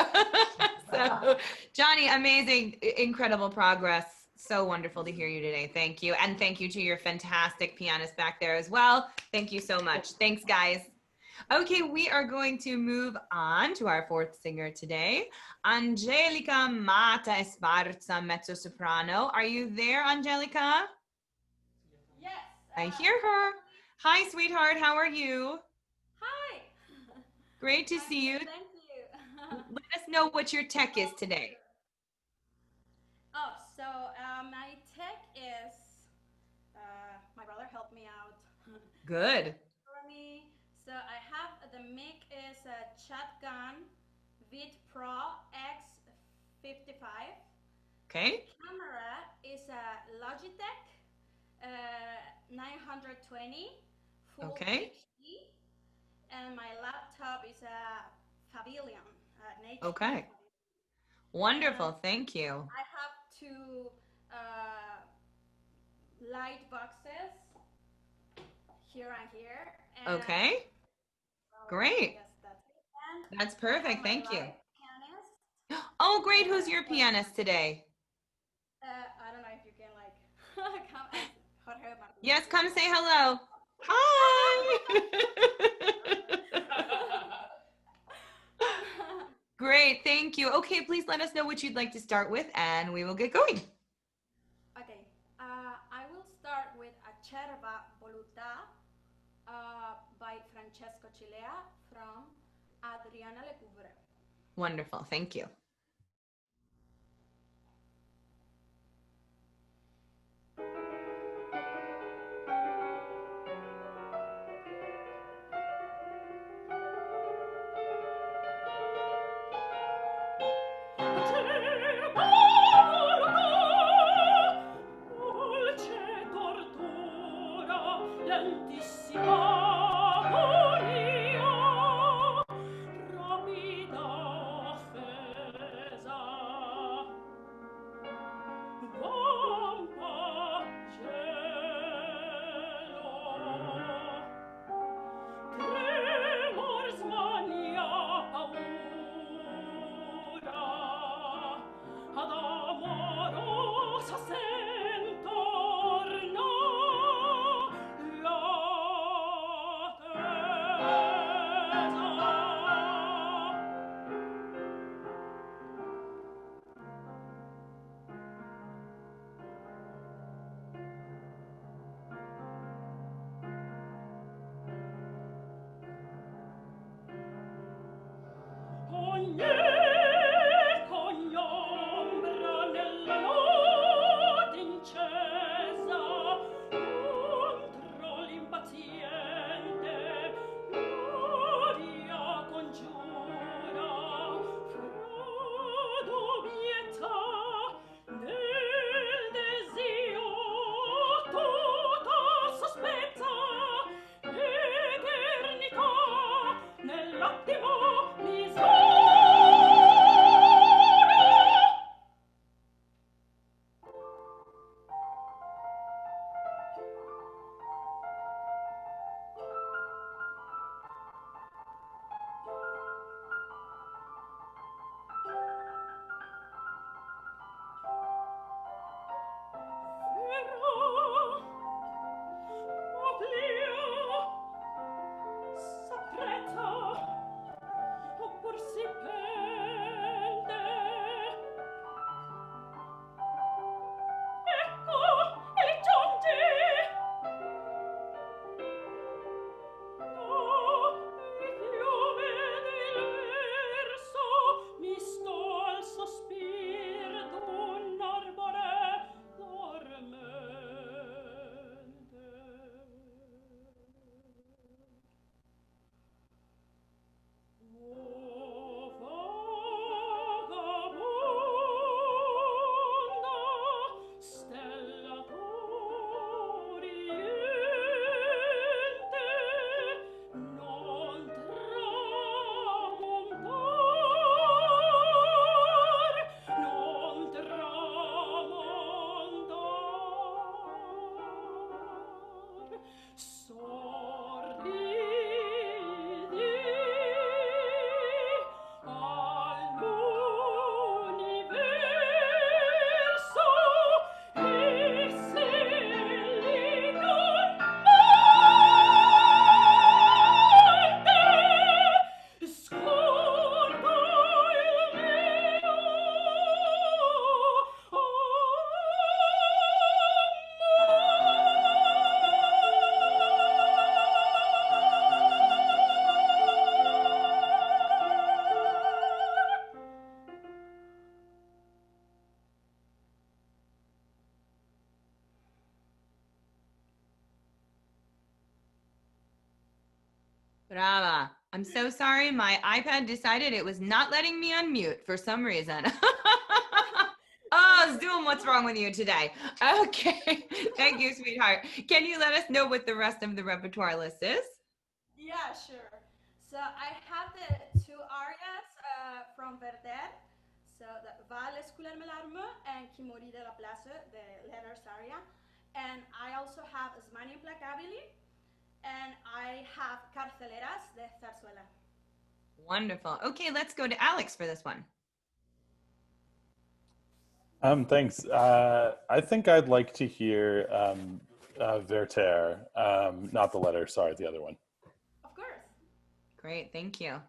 Johnny, amazing, incredible progress. So wonderful to hear you today. Thank you. And thank you to your fantastic pianist back there as well. Thank you so much. Thanks, guys. Okay, we are going to move on to our fourth singer today, Angelica Mata Esparza, mezzo-soprano. Are you there, Angelica? Yes. I hear her. Hi, sweetheart. How are you? Hi. Great to see you. Thank you. Let us know what your tech is today. Oh, so my tech is, my brother helped me out. Good. For me, so I have the mic is a Shotgun Vid Pro X55. Okay. The camera is a Logitech 920 full Okay. HD, and my laptop is a Pavilion. Okay. Wonderful. Thank you. I have two light boxes here and here. And Okay. Great. That's perfect. Thank you. Pianist. Oh, great. Who's your pianist today? I don't know if you can like come and Jorge Martinez. Yes, come say hello. Hi. Great. Thank you. Okay, please let us know what you'd like to start with and we will get going. Okay. I will start with Acerba Voluta by Francesco Cilea from Adriana Lecouvreur. Wonderful. Thank you. Rapida Brava. I'm so sorry. My iPad decided it was not letting me unmute for some reason. Oh, Zoom, what's wrong with you today? Okay. Thank you, sweetheart. Can you let us know what the rest of the repertoire list is? Yeah, sure. So I have the two arias from Verder. So the Va l'esculer me l'arme and Qui morit de la place, the letters aria. And I also have Smani implacabili. And I have Carceleras de Zarzuela. Wonderful. Okay, let's go to Alex for this one. Thanks. I think I'd like to hear Werther, not the letter, sorry, the other one. Of course. Great, thank you.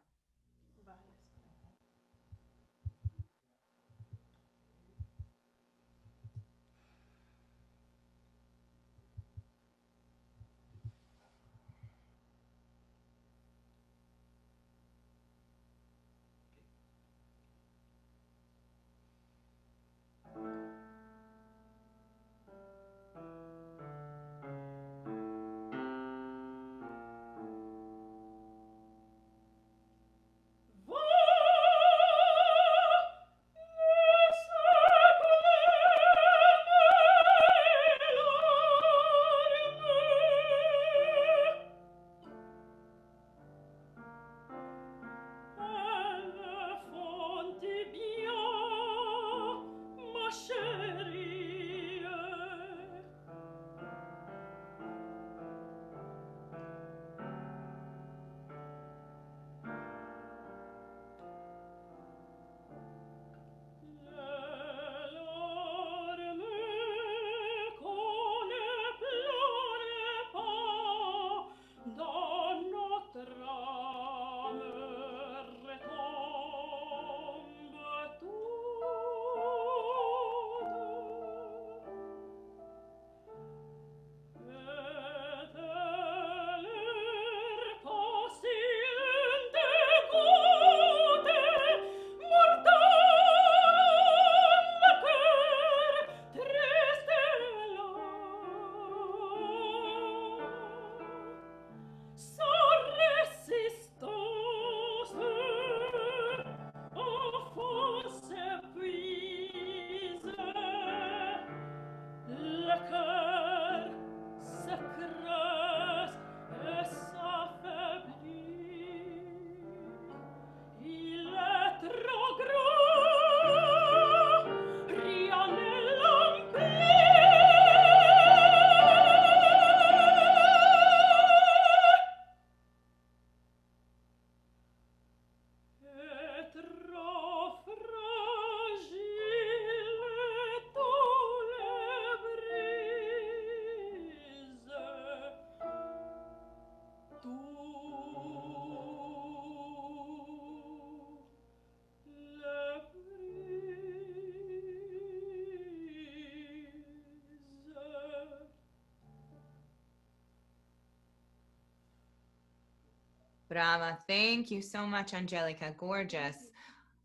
Brava. Thank you so much, Angelica. Gorgeous.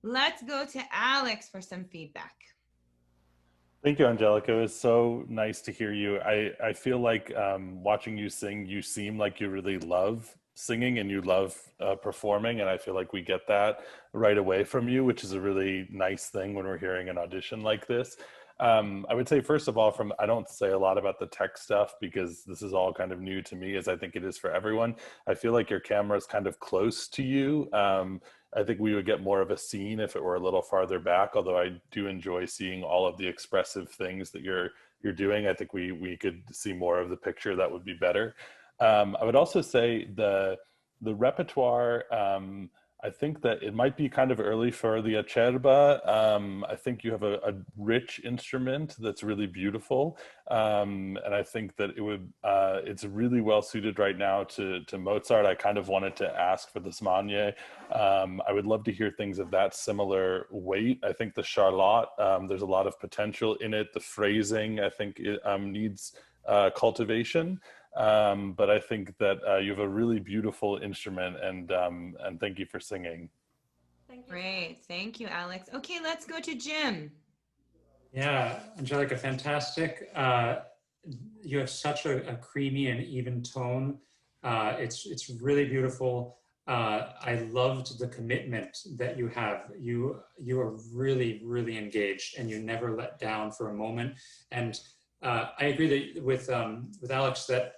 Let's go to Alex for some feedback. Thank you, Angelica. It was so nice to hear you. I feel like watching you sing, you seem like you really love singing and you love performing. And I feel like we get that right away from you, which is a really nice thing when we're hearing an audition like this. I would say, first of all, I don't say a lot about the tech stuff because this is all kind of new to me, as I think it is for everyone. I feel like your camera is kind of close to you. I think we would get more of a scene if it were a little farther back, although I do enjoy seeing all of the expressive things that you're doing. I think we could see more of the picture. That would be better. I would also say the repertoire, I think that it might be kind of early for the acerba. I think you have a rich instrument that's really beautiful. And I think that it's really well suited right now to Mozart. I kind of wanted to ask for the Smanie. I would love to hear things of that similar weight. I think the Charlotte, there's a lot of potential in it. The phrasing, I think it needs cultivation. But I think that you have a really beautiful instrument, and thank you for singing. Thank you. Great. Thank you, Alex. Okay, let's go to Jim. Yeah, Angelica, fantastic. You have such a creamy and even tone. It's really beautiful. I loved the commitment that you have. You are really, really engaged, and you never let down for a moment. And I agree that with Alex that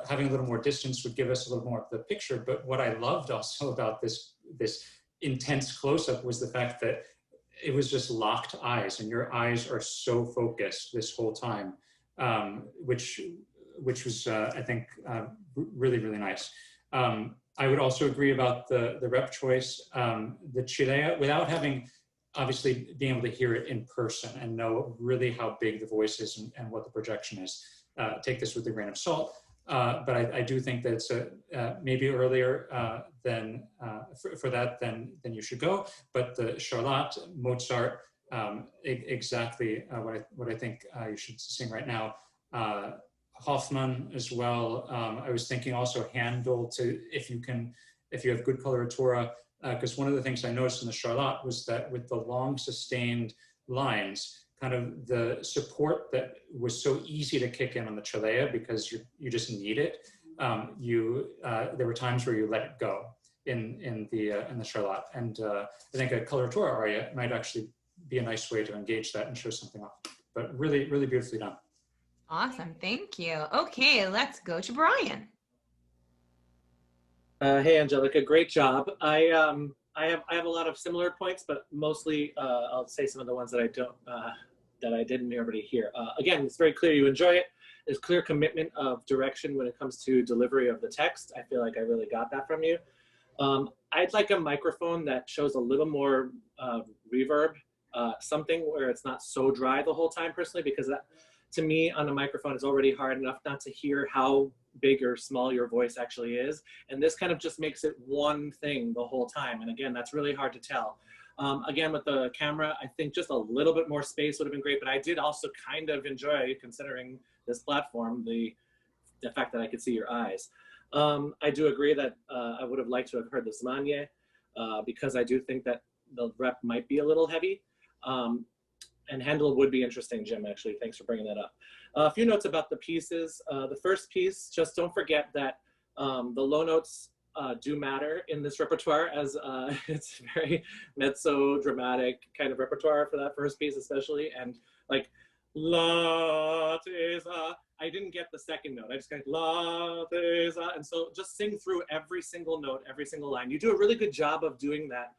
having a little more distance would give us a little more of the picture. But what I loved also about this intense close-up was the fact that it was just locked eyes, and your eyes are so focused this whole time, which was I think really, really nice. I would also agree about the rep choice, the Chilea, without having obviously being able to hear it in person and know really how big the voice is and what the projection is. Take this with a grain of salt. But I do think that it's maybe earlier for that than you should go. But the Charlotte, Mozart, exactly what I think you should sing right now. Hoffmann as well. I was thinking also Handel if you have good coloratura, because one of the things I noticed in the Charlotte was that with the long sustained lines, kind of the support that was so easy to kick in on the Chilea because you just need it. There were times where you let it go in the Charlotte, and I think a coloratura aria might actually be a nice way to engage that and show something off. But really, really beautifully done. Awesome, thank you. Okay, let's go to Brian. Hey, Angelica, great job. I have a lot of similar points, but mostly I'll say some of the ones that I didn't already hear. Again, it's very clear you enjoy it. There's clear commitment of direction when it comes to delivery of the text. I feel like I really got that from you. I'd like a microphone that shows a little more reverb, something where it's not so dry the whole time personally, because that, to me, on a microphone is already hard enough not to hear how big or small your voice actually is. And this kind of just makes it one thing the whole time. And again, that's really hard to tell. Again, with the camera, I think just a little bit more space would have been great, but I did also kind of enjoy, considering this platform, the fact that I could see your eyes. I do agree that I would have liked to have heard the Smanie, because I do think that the rep might be a little heavy. And Handel would be interesting, Jim, actually. Thanks for bringing that up. A few notes about the pieces. The first piece, just don't forget that the low notes do matter in this repertoire, as it's very mezzo-dramatic kind of repertoire for that first piece especially. And like, la, tesa, I didn't get the second note. I just got la, tesa. And so just sing through every single note, every single line. You do a really good job of doing that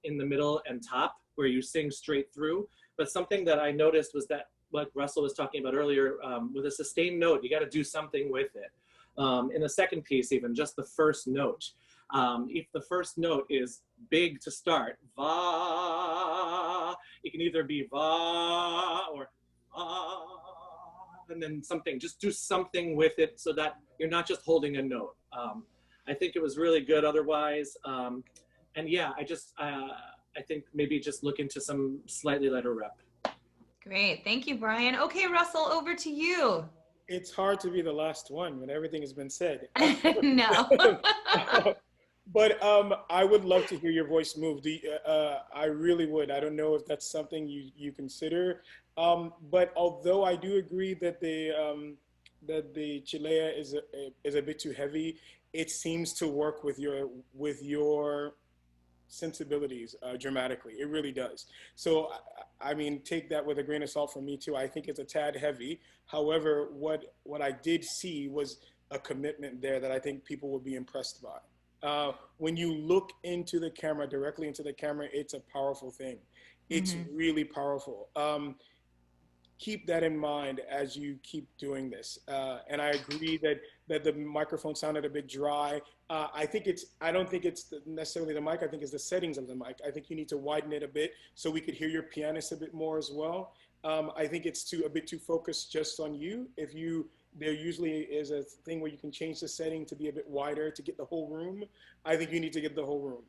in the middle and top, where you sing straight through. But something that I noticed was that, like Russell was talking about earlier, with a sustained note, you got to do something with it. In the second piece, even just the first note. If the first note is big to start, va, it can either be va or and then something. Just do something with it so that you're not just holding a note. I think it was really good otherwise. And yeah, I think maybe just look into some slightly lighter rep. Great, thank you, Brian. Okay, Russell, over to you. It's hard to be the last one when everything has been said. No. But I would love to hear your voice move. I really would. I don't know if that's something you consider. But although I do agree that the chilea is a bit too heavy, it seems to work with your sensibilities dramatically. It really does. So I mean, take that with a grain of salt from me too. I think it's a tad heavy. However, what I did see was a commitment there that I think people will be impressed by. When you look into the camera, directly into the camera, it's a powerful thing. It's really powerful. Keep that in mind as you keep doing this. And I agree that the microphone sounded a bit dry. I don't think it's necessarily the mic. I think it's the settings of the mic. I think you need to widen it a bit so we could hear your pianist a bit more as well. I think it's a bit too focused just on you. There usually is a thing where you can change the setting to be a bit wider to get the whole room. I think you need to get the whole room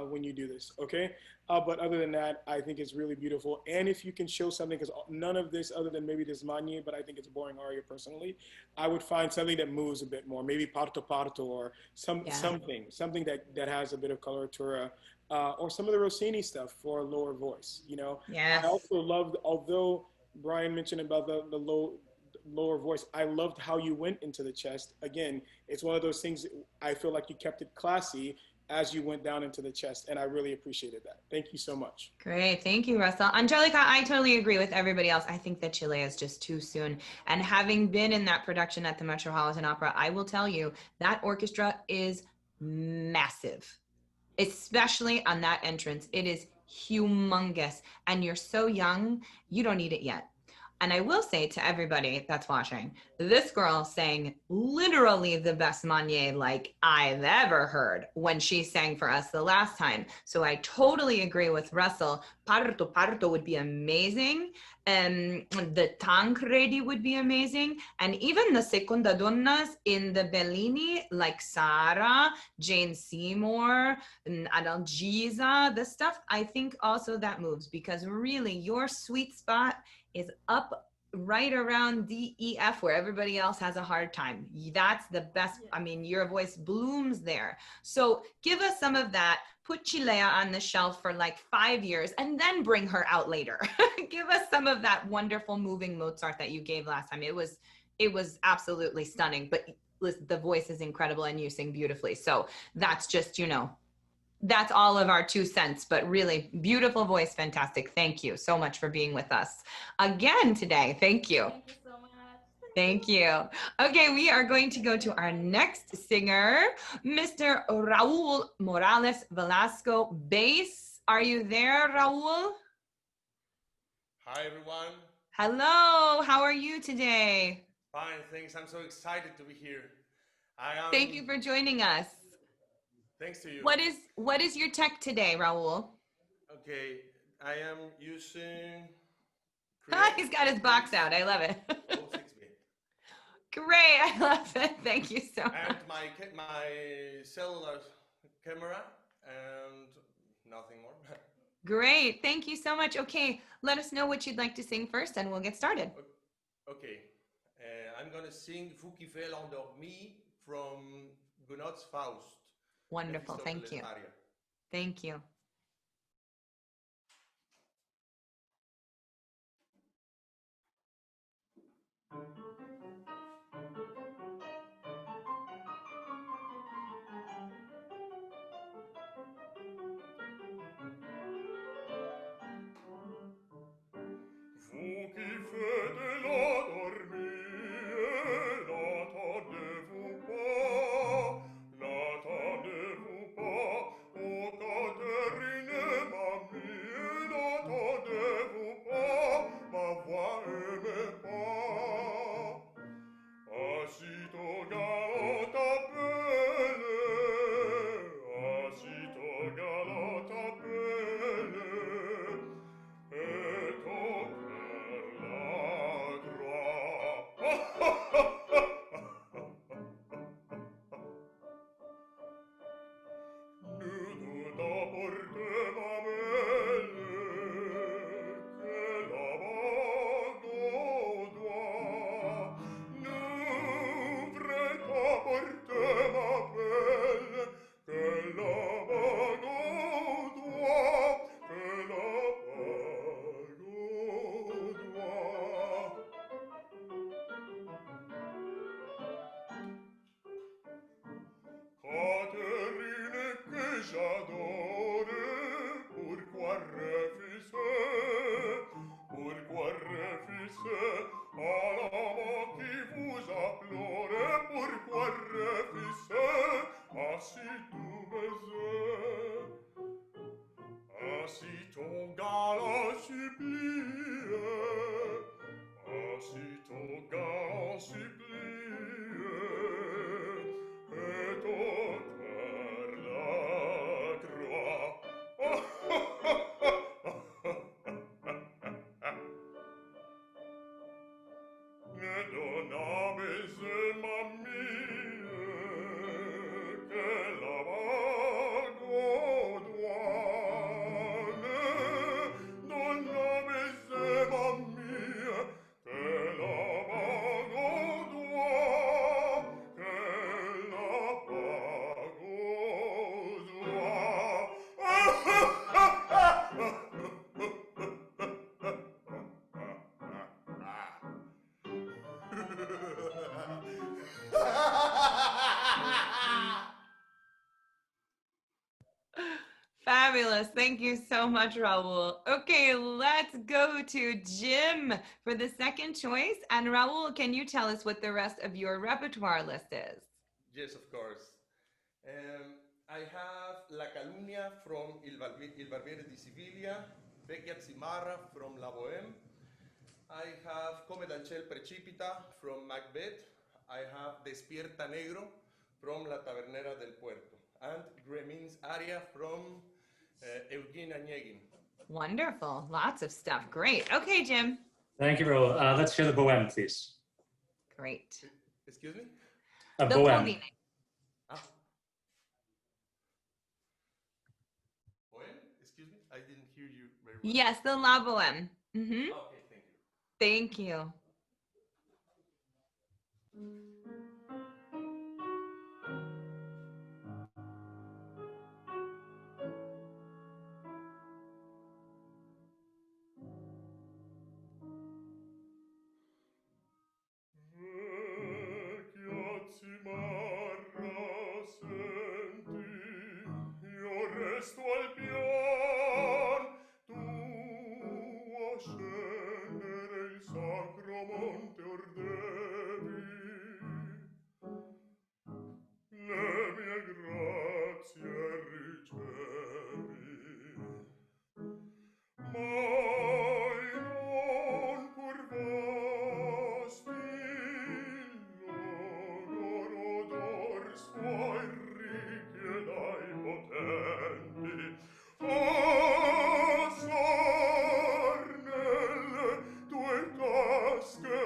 when you do this, okay? But other than that, I think it's really beautiful. And if you can show something, because none of this other than maybe this Manye, but I think it's a boring aria personally, I would find something that moves a bit more, maybe parto parto or something that has a bit of coloratura, or some of the Rossini stuff for a lower voice, you know? Yes. I also loved, although Brian mentioned about the lower voice, I loved how you went into the chest. Again, it's one of those things, I feel like you kept it classy as you went down into the chest, and I really appreciated that. Thank you so much. Great. Thank you, Russell. Angelica, I totally agree with everybody else. I think that Chile is just too soon. And having been in that production at the Metropolitan Opera, I will tell you that orchestra is massive, especially on that entrance. It is humongous. And you're so young, you don't need it yet. And I will say to everybody that's watching, this girl sang literally the best Manye like I've ever heard when she sang for us the last time. So I totally agree with Russell. Parto Parto would be amazing. The Tancredi would be amazing. And even the Seconda Donnas in the Bellini, like Sara, Jane Seymour, Adalgisa, the stuff, I think also that moves, because really your sweet spot is up right around D, E, F, where everybody else has a hard time. That's the best. I mean, your voice blooms there. So give us some of that. Put Chilea on the shelf for like 5 years and then bring her out later. Give us some of that wonderful moving Mozart that you gave last time. It was absolutely stunning, but listen, the voice is incredible and you sing beautifully. So that's just, you know, that's all of our 2 cents, but really beautiful voice. Fantastic. Thank you so much for being with us again today. Thank you. Thank you so much. Thank you. Okay, we are going to go to our next singer, Mr. Raul Morales Velasco, bass. Are you there, Raul? Hi, everyone. Hello, how are you today? Fine, thanks. I'm so excited to be here. Thank you for joining us. Thanks to you. What is your tech today, Raul? Okay, I am using... He's got his box out. I love it. 06-bit. Great, I love it. Thank you so much. And my cellular camera and nothing more. Great, thank you so much. Okay, let us know what you'd like to sing first and we'll get started. Okay, I'm gonna sing Vous qui fait l'endormi from Gounod's Faust. Wonderful, thank you. Thank you. Vous qui faites l'endormi, n'attendez-vous pas, n'attendez-vous pas, ô Catherine, mamie, n'attendez-vous pas, ma voix aimée pas. galant supplié, aussitôt galant supplié, et ôtèrent la croix. Ne donnabis mamie que la vago douane, donnabis mamie que la vago douane, que la vago Fabulous. Thank you so much, Raul. Okay, let's go to Jim for the second choice. And Raul, can you tell us what the rest of your repertoire list is? Yes, of course. I have La Calumnia from Il Barbiere di Siviglia, Vecchia Zimarra from La Bohème. I have Come dal ciel precipita from Macbeth. I have Despierta Negro from La Tabernera del Puerto. And Gremin's aria from Eugene Onegin. Wonderful. Lots of stuff. Great. Okay, Jim. Thank you, Raul. Let's hear the Bohème, please. Great. Excuse me? The Bohème. Poline. Ah. Bohème? Excuse me? I didn't hear you very well. Yes, the La Bohème. Mm-hmm. Okay, thank you. Thank you. Vecchia Zimarra senti, io resto al pian, tu a scendere il sacro monte ordevi. Le mie grazie ricevi, mai non curvasti l'oro d'or suoi ricchi e dai potenti. Passar nelle tue tasche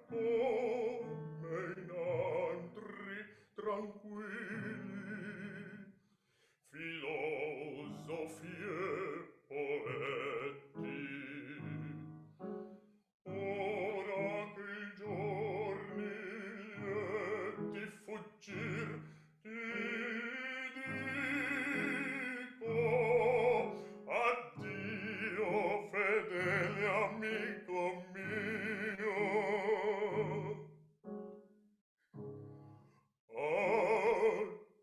come in antri tranquilli, filosofie poeti. Ora che i giorni lieti fuggir ti dico addio fedele amico mio. Addio.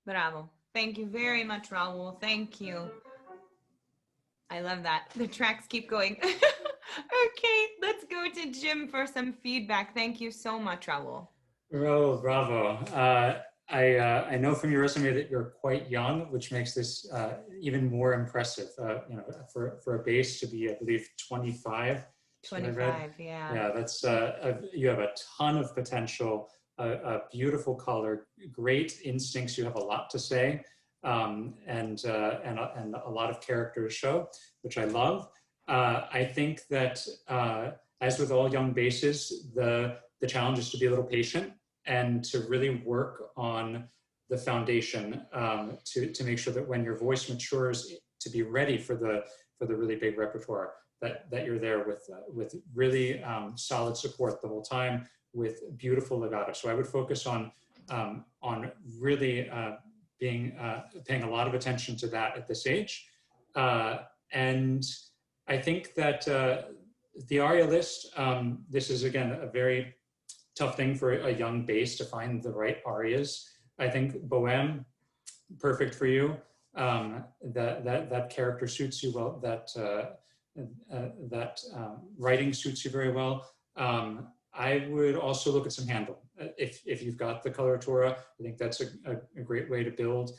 Bravo. Thank you very much, Raul. Thank you. I love that. The tracks keep going. Okay, let's go to Jim for some feedback. Thank you so much, Raul. Raul, bravo. I know from your resume that you're quite young, which makes this even more impressive. You know, for a bass to be, I believe, 25. 25, yeah. Yeah, that's you have a ton of potential, a beautiful color, great instincts. You have a lot to say, and a lot of character to show, which I love. I think that as with all young basses, the challenge is to be a little patient and to really work on the foundation to make sure that when your voice matures, to be ready for the really big repertoire, that you're there with really solid support the whole time with beautiful legato. So I would focus on really paying a lot of attention to that at this age. And I think that the aria list, this is again a very tough thing for a young bass to find the right arias. I think Bohème, perfect for you. That character suits you well. That writing suits you very well. I would also look at some Handel. If you've got the coloratura, I think that's a great way to build.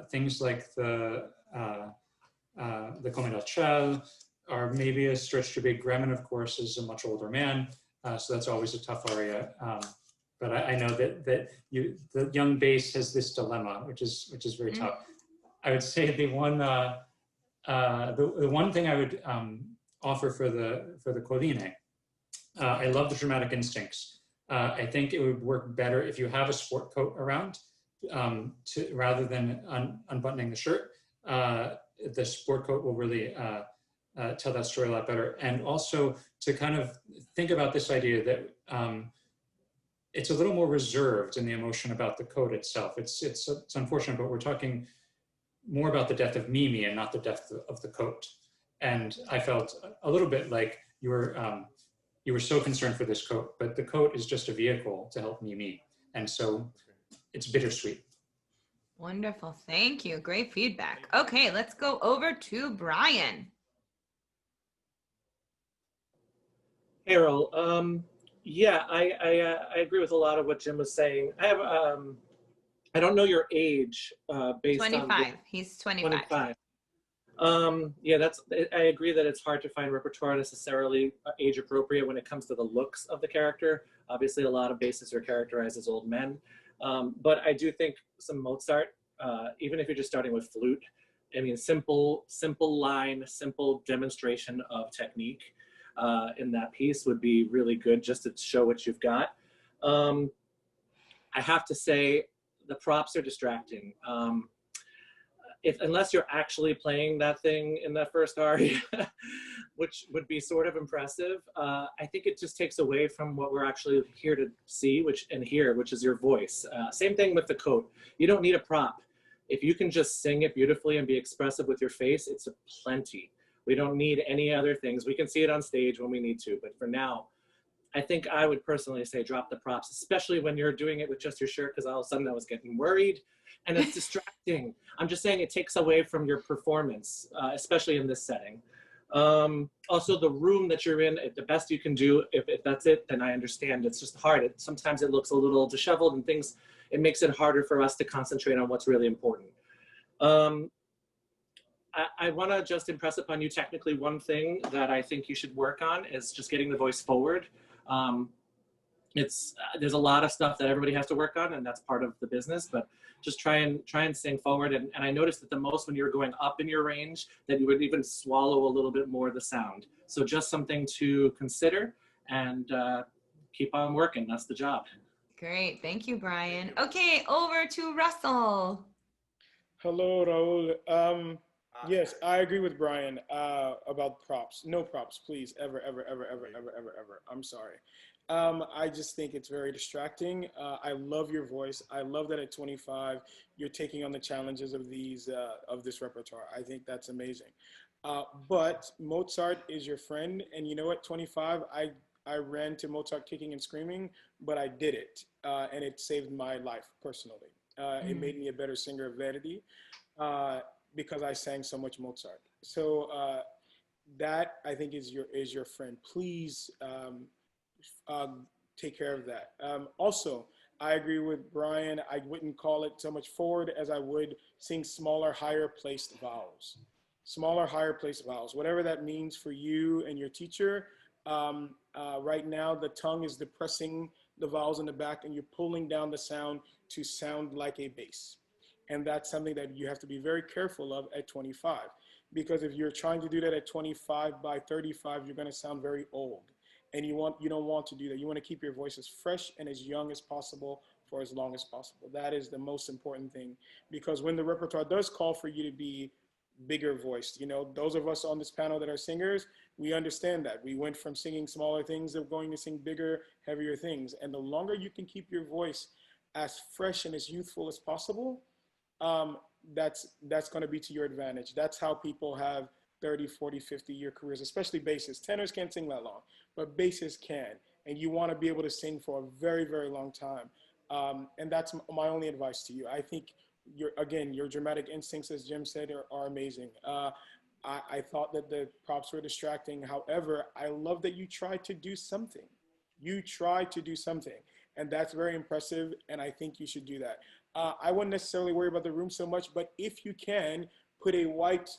Things like the Come da Ciel are maybe a stretch too big. Bremen, of course, is a much older man, so that's always a tough aria. But I know that the young bass has this dilemma, which is very tough. I would say the one thing I would offer for the colline. I love the dramatic instincts. I think it would work better if you have a sport coat around, rather than unbuttoning the shirt. The sport coat will really tell that story a lot better. And also to kind of think about this idea that it's a little more reserved in the emotion about the coat itself. It's unfortunate, but we're talking more about the death of Mimi and not the death of the coat. And I felt a little bit like you were so concerned for this coat, but the coat is just a vehicle to help Mimi. And so it's bittersweet. Wonderful, thank you, great feedback. Okay, let's go over to Brian. Hey, Earl. Yeah, I agree with a lot of what Jim was saying. I have, I don't know your age based 25. on- He's 25. 25. Yeah, I agree that it's hard to find repertoire necessarily age appropriate when it comes to the looks of the character. Obviously, a lot of basses are characterized as old men. But I do think some Mozart, even if you're just starting with flute, I mean, simple line, simple demonstration of technique in that piece would be really good just to show what you've got. I have to say, the props are distracting. Unless you're actually playing that thing in that first aria, which would be sort of impressive, I think it just takes away from what we're actually here to see and hear, which is your voice. Same thing with the coat. You don't need a prop. If you can just sing it beautifully and be expressive with your face, it's a plenty. We don't need any other things. We can see it on stage when we need to, but for now, I think I would personally say drop the props, especially when you're doing it with just your shirt, because all of a sudden I was getting worried and it's distracting. I'm just saying it takes away from your performance, especially in this setting. Also, the room that you're in, the best you can do, if that's it, then I understand. It's just hard. Sometimes it looks a little disheveled and things, it makes it harder for us to concentrate on what's really important. I want to just impress upon you technically one thing that I think you should work on is just getting the voice forward. There's a lot of stuff that everybody has to work on, and that's part of the business, but just try and sing forward. And I noticed that the most when you were going up in your range, that you would even swallow a little bit more of the sound. So just something to consider and keep on working. That's the job. Great, thank you, Brian. Okay, over to Russell. Hello, Raul. Yes, I agree with Brian about props. No props, please, ever. I'm sorry. I just think it's very distracting. I love your voice. I love that at 25, you're taking on the challenges of this repertoire. I think that's amazing. But Mozart is your friend, and you know what? 25, I ran to Mozart kicking and screaming, but I did it, and it saved my life personally. It made me a better singer of Verdi. Because I sang so much Mozart. So that I think is your friend. Please take care of that. Also, I agree with Brian. I wouldn't call it so much forward as I would sing smaller, higher placed vowels. Smaller, higher placed vowels. Whatever that means for you and your teacher. Right now, the tongue is depressing the vowels in the back and you're pulling down the sound to sound like a bass. And that's something that you have to be very careful of at 25. Because if you're trying to do that at 25, by 35, you're going to sound very old. And you don't want to do that. You want to keep your voice as fresh and as young as possible for as long as possible. That is the most important thing. Because when the repertoire does call for you to be bigger voiced, those of us on this panel that are singers, we understand that. We went from singing smaller things to going to sing bigger, heavier things. And the longer you can keep your voice as fresh and as youthful as possible, that's going to be to your advantage. That's how people have 30, 40, 50-year careers, especially basses. Tenors can't sing that long, but basses can. And you want to be able to sing for a very, very long time. And that's my only advice to you. I think your dramatic instincts, as Jim said, are amazing. I thought that the props were distracting. However, I love that you tried to do something. You tried to do something, and that's very impressive. And I think you should do that. I wouldn't necessarily worry about the room so much, but if you can put a white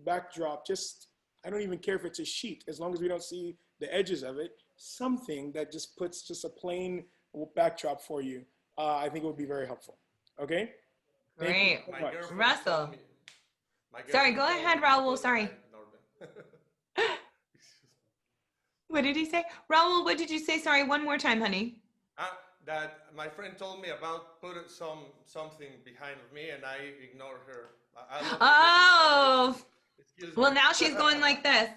backdrop, just, I don't even care if it's a sheet, as long as we don't see the edges of it, something that just puts just a plain backdrop for you. I think it would be very helpful. Okay? Great. My girlfriend Russell. told me- my Sorry, girlfriend go told me ahead, to Raul. put Sorry. What did he say? Raul, what did you say? Sorry, one more time, honey. That my friend told me about putting something behind of me, and I ignored her. I love Oh, Excuse well, me. now she's going like this.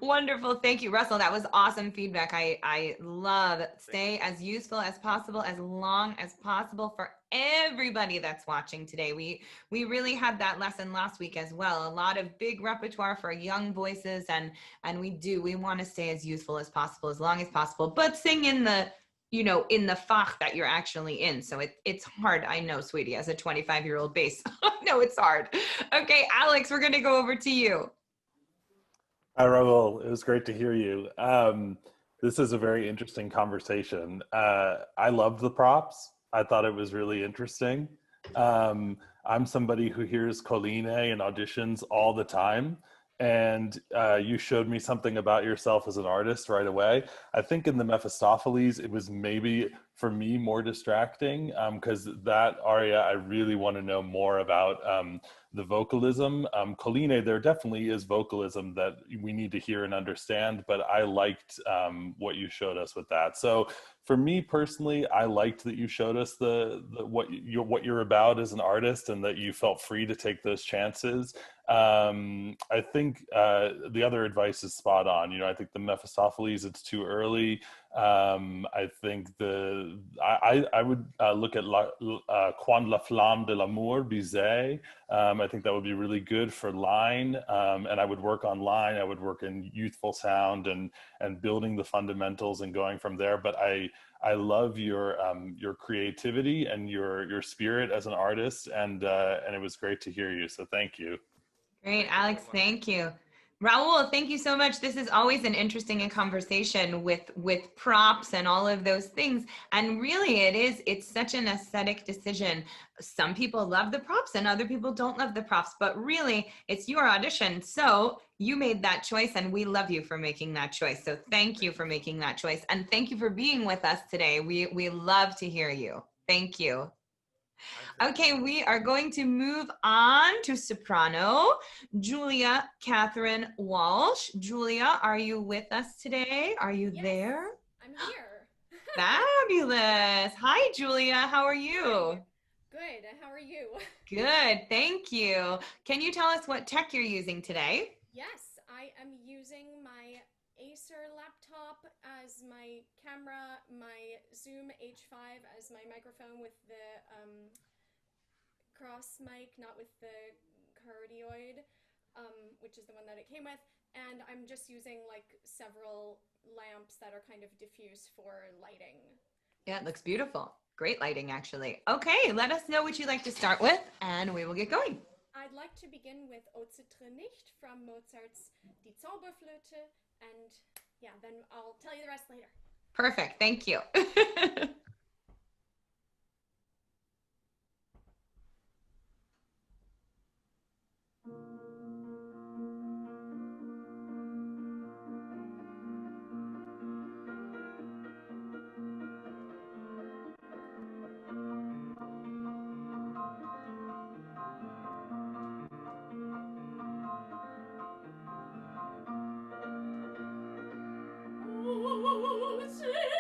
Wonderful. Thank you, Russell. That was awesome feedback. I love stay as useful as possible, as long as possible for everybody that's watching today. We really had that lesson last week as well. A lot of big repertoire for young voices, and we want to stay as useful as possible, as long as possible, but sing in the in the fach that you're actually in. So it's hard. I know, sweetie, as a 25-year-old bass. No, it's hard. Okay, Alex, we're going to go over to you. Hi, Raul. It was great to hear you. This is a very interesting conversation. I loved the props. I thought it was really interesting. I'm somebody who hears Colline in auditions all the time. And you showed me something about yourself as an artist right away. I think in the Mephistopheles, it was maybe for me more distracting because that aria, I really want to know more about the vocalism. Colline, there definitely is vocalism that we need to hear and understand, but I liked what you showed us with that. So for me personally, I liked that you showed us what you're about as an artist, and that you felt free to take those chances. I think the other advice is spot on. I think the Mephistopheles, it's too early. I think I would look at Quand la flamme de l'amour Bizet. I think that would be really good for line, and I would work on line. I would work in youthful sound and building the fundamentals and going from there. But I love your creativity and your spirit as an artist, and it was great to hear you. So thank you. Great, Alex, thank you. Raul, thank you so much. This is always an interesting conversation with props and all of those things. And really it's such an aesthetic decision. Some people love the props and other people don't love the props, but really it's your audition. So you made that choice, and we love you for making that choice. So thank you for making that choice. And thank you for being with us today. We love to hear you. Thank you. Okay, we are going to move on to soprano, Julia Catherine Walsh. Julia, are you with us today? Are you there? I'm here. Fabulous. Hi, Julia. How are you? Good. How are you? Good. Thank you. Can you tell us what tech you're using today? Yes, I am using my Acer laptop as my camera, my Zoom H5 as my microphone with the cross mic, not with the cardioid, which is the one that it came with. And I'm just using like several lamps that are kind of diffuse for lighting. Yeah, it looks beautiful. Great lighting, actually. Okay, let us know what you'd like to start with, and we will get going. I'd like to begin with O Zittre nicht from Mozart's Die Zauberflöte, and yeah, then I'll tell you the rest later. Perfect. Thank you. O Zittre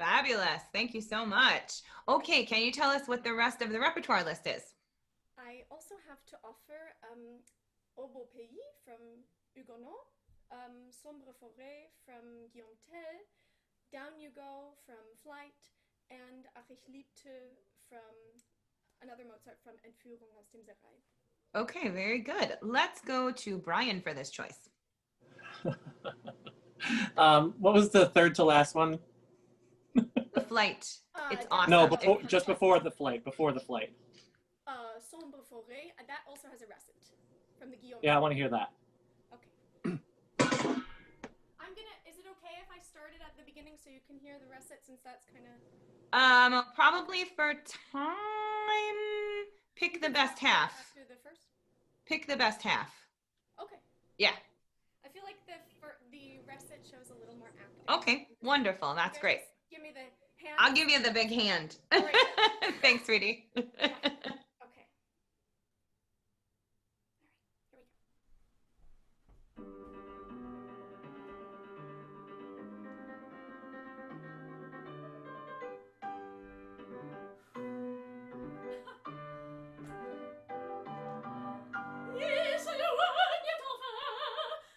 Fabulous. Thank you so much. Okay, can you tell us what the rest of the repertoire list is? I also have to offer Au Beau Pays from Huguenot, Sombre Forêt from Guillaume Tell, Down You Go from Flight, and Ach ich liebte from another Mozart from Entführung aus dem Serail. Okay, very good. Let's go to Brian for this choice. What was the third to last one? The Flight. It's awesome. No, just before the flight. Before the flight. Sombre Forêt, and that also has a recit from the Guillaume. Yeah, I want to hear that. Okay. Is it okay if I start it at the beginning so you can hear the recit, since that's kind of... Probably for time, pick the best half. After the first? Pick the best half. Okay. Yeah. I feel like the recit shows a little more acting. Okay, wonderful. That's great. Give me the hand. I'll give you the big hand. Thanks, sweetie. Okay. Il s'éloignait enfin,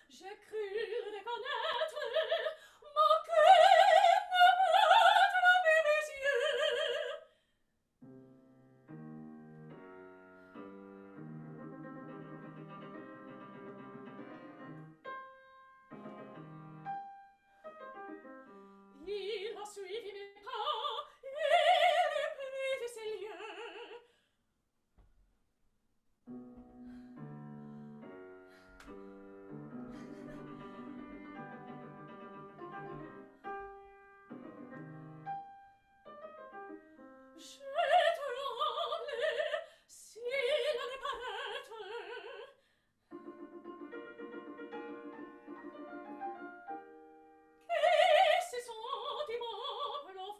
j'ai cru le déconnaître, mon cœur ne peut tromper mes yeux. Il a suivi mes pas, il est pris de ses lieux. Je tremblais s'il allait paraître. Et ces sentiments me l'ont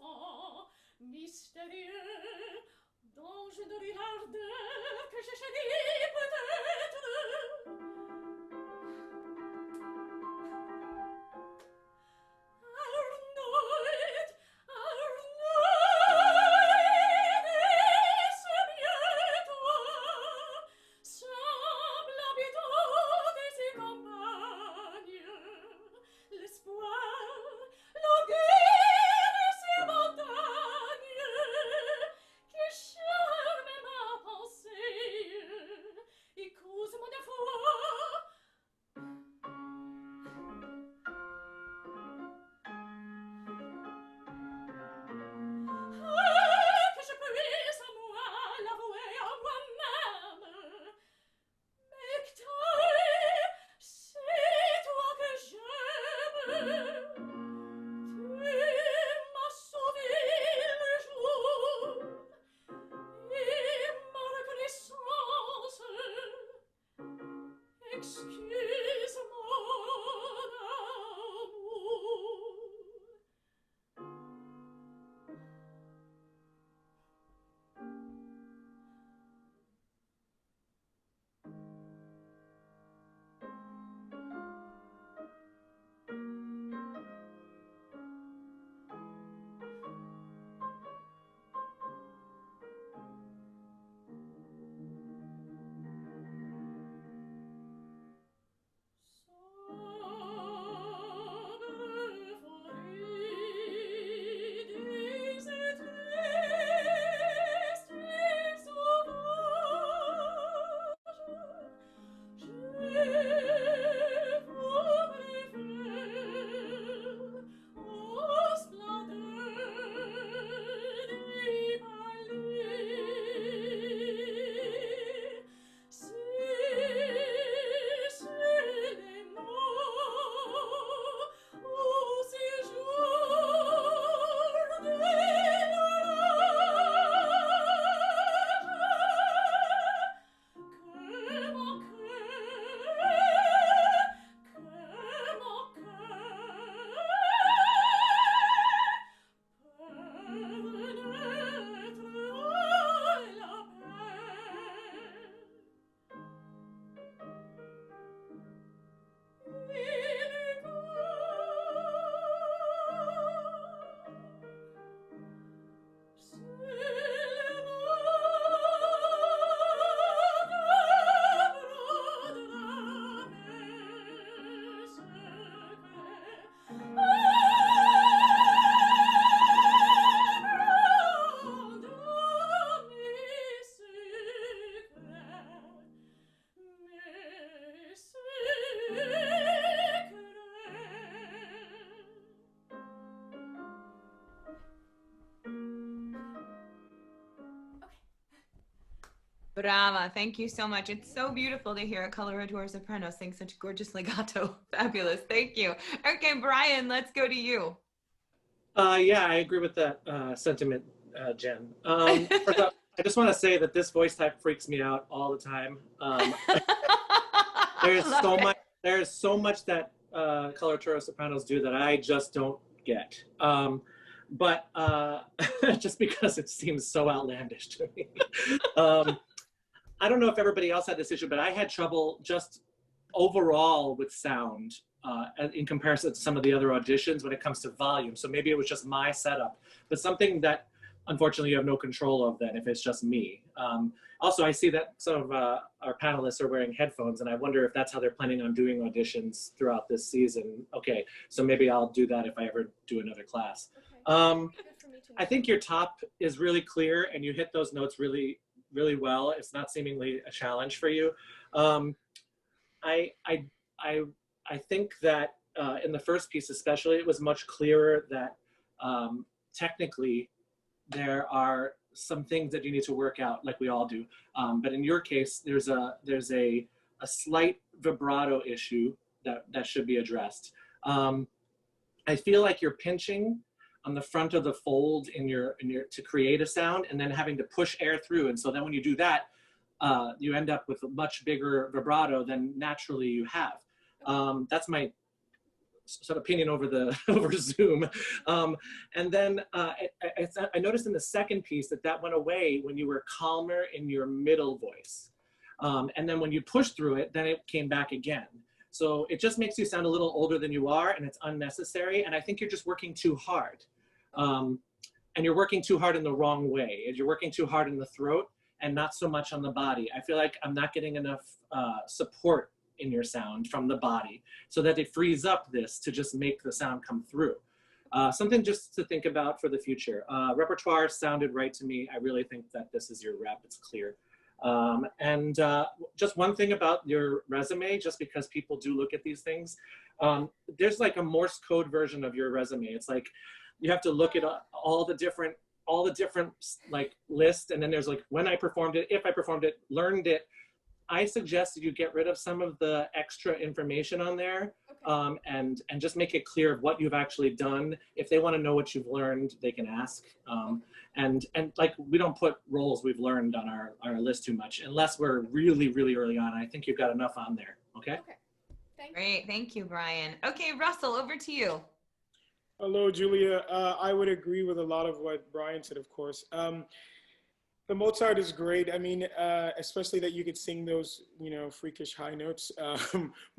Brava. Thank you so much. It's so beautiful to hear a coloratura soprano sing such gorgeous legato. Fabulous. Thank you. Okay, Brian, let's go to you. Yeah, I agree with that sentiment, Jen. First off, I just want to say that this voice type freaks me out all the time. There's so much that coloratura sopranos do that I just don't get. But just because it seems so outlandish to me. I don't know if everybody else had this issue, but I had trouble just overall with sound in comparison to some of the other auditions when it comes to volume. So maybe it was just my setup, but something that unfortunately you have no control of then if it's just me. Also, I see that some of our panelists are wearing headphones, and I wonder if that's how they're planning on doing auditions throughout this season. Okay, so maybe I'll do that if I ever do another class. I think your top is really clear and you hit those notes really, really well. It's not seemingly a challenge for you. I think that in the first piece especially, it was much clearer that technically there are some things that you need to work out like we all do. But in your case, there's a slight vibrato issue that should be addressed. I feel like you're pinching on the front of the fold in your to create a sound and then having to push air through. And so then when you do that, you end up with a much bigger vibrato than naturally you have. That's my sort of opinion over over Zoom. And then I noticed in the second piece that went away when you were calmer in your middle voice. And then when you push through it, then it came back again. So it just makes you sound a little older than you are, and it's unnecessary. And I think you're just working too hard. And you're working too hard in the wrong way. You're working too hard in the throat and not so much on the body. I feel like I'm not getting enough support in your sound from the body so that it frees up this to just make the sound come through. Something just to think about for the future. Repertoire sounded right to me. I really think that this is your rep, it's clear. And just one thing about your resume, just because people do look at these things, there's like a Morse code version of your resume. It's like, you have to look at all the different like lists, and then there's like when I performed it, if I performed it, learned it. I suggest that you get rid of some of the extra information on there, and just make it clear of what you've actually done. If they want to know what you've learned, they can ask. And like we don't put roles we've learned on our list too much unless we're really, really early on. I think you've got enough on there. Okay. Great, thank you, Brian. Okay, Russell, over to you. Hello, Julia. I would agree with a lot of what Brian said, of course. The Mozart is great. I mean, especially that you could sing those, freakish high notes.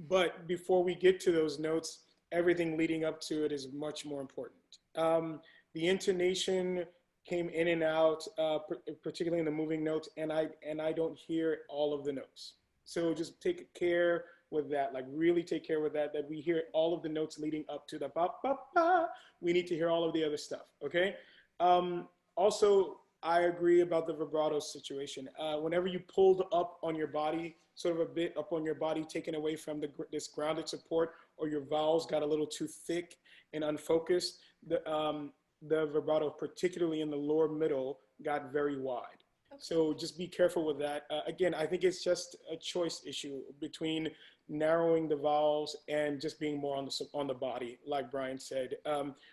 But before we get to those notes, everything leading up to it is much more important. The intonation came in and out, particularly in the moving notes, and I don't hear all of the notes. So just take care with that, like really take care with that we hear all of the notes leading up to the ba, ba, ba. We need to hear all of the other stuff, okay? Also, I agree about the vibrato situation. Whenever you pulled up on your body, sort of a bit up on your body, taken away from this grounded support, or your vowels got a little too thick and unfocused, the vibrato, particularly in the lower middle, got very wide. So just be careful with that. Again, I think it's just a choice issue between narrowing the vowels and just being more on the body, like Brian said.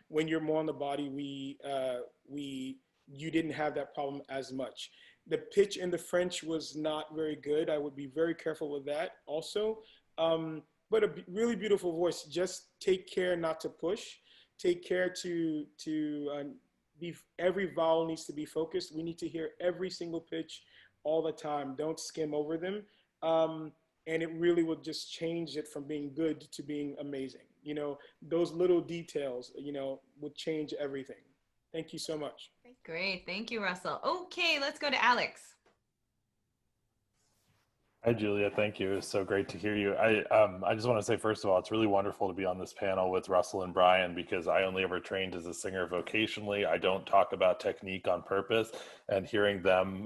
When you're more on the body, you didn't have that problem as much. The pitch in the French was not very good. I would be very careful with that also. But a really beautiful voice. Just take care not to push. Take care to every vowel needs to be focused. We need to hear every single pitch all the time. Don't skim over them. And it really would just change it from being good to being amazing. Those little details, would change everything. Thank you so much. Great, thank you, Russell. Okay, let's go to Alex. Hi, Julia. Thank you. It's so great to hear you. I just want to say, first of all, it's really wonderful to be on this panel with Russell and Brian because I only ever trained as a singer vocationally. I don't talk about technique on purpose, and hearing them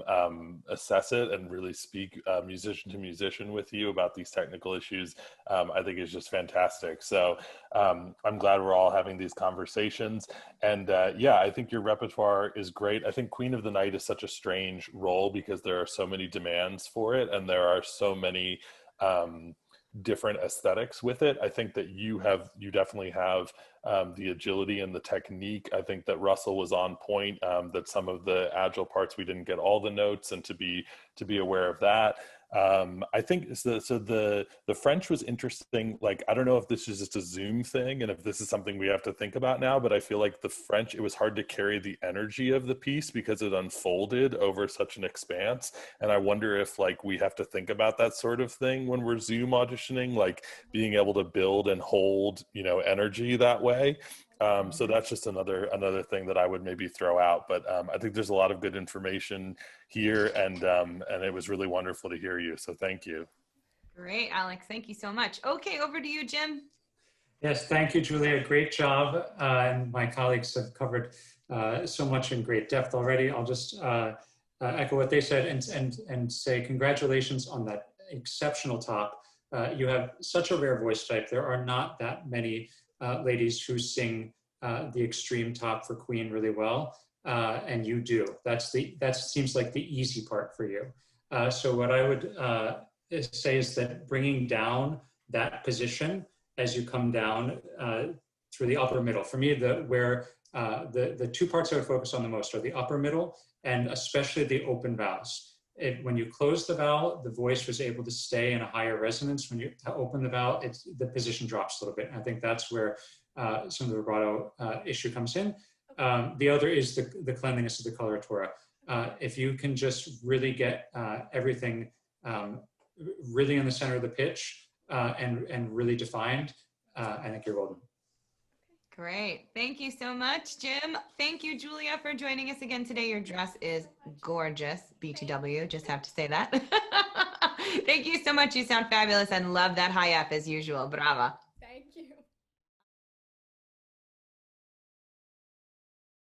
assess it and really speak musician to musician with you about these technical issues, I think is just fantastic. So I'm glad we're all having these conversations. And yeah, I think your repertoire is great. I think Queen of the Night is such a strange role because there are so many demands for it, and there are so many different aesthetics with it. I think that you definitely have the agility and the technique. I think that Russell was on point, that some of the agile parts we didn't get all the notes, and to be aware of that. I think so the French was interesting. Like, I don't know if this is just a Zoom thing and if this is something we have to think about now, but I feel like the French, it was hard to carry the energy of the piece because it unfolded over such an expanse. And I wonder if like we have to think about that sort of thing when we're Zoom auditioning, like being able to build and hold, energy that way. So that's just another thing that I would maybe throw out. But I think there's a lot of good information here, and it was really wonderful to hear you. So thank you. Great, Alex. Thank you so much. Okay, over to you, Jim. Yes, thank you, Julia. Great job. And my colleagues have covered so much in great depth already. I'll just echo what they said and say congratulations on that exceptional top. You have such a rare voice type. There are not that many ladies who sing the extreme top for Queen really well, and you do. That seems like the easy part for you. So what I would say is that bringing down that position as you come down through the upper middle. For me, the two parts I would focus on the most are the upper middle and especially the open vowels. When you close the vowel, the voice was able to stay in a higher resonance. When you open the vowel, the position drops a little bit. And I think that's where some of the vibrato issue comes in. The other is the cleanliness of the coloratura. If you can just really get everything really in the center of the pitch and really defined, I think you're golden. Great. Thank you so much, Jim. Thank you, Julia, for joining us again today. Your dress is gorgeous. BTW, just have to say that. Thank you so much. You sound fabulous and love that high F as usual. Brava.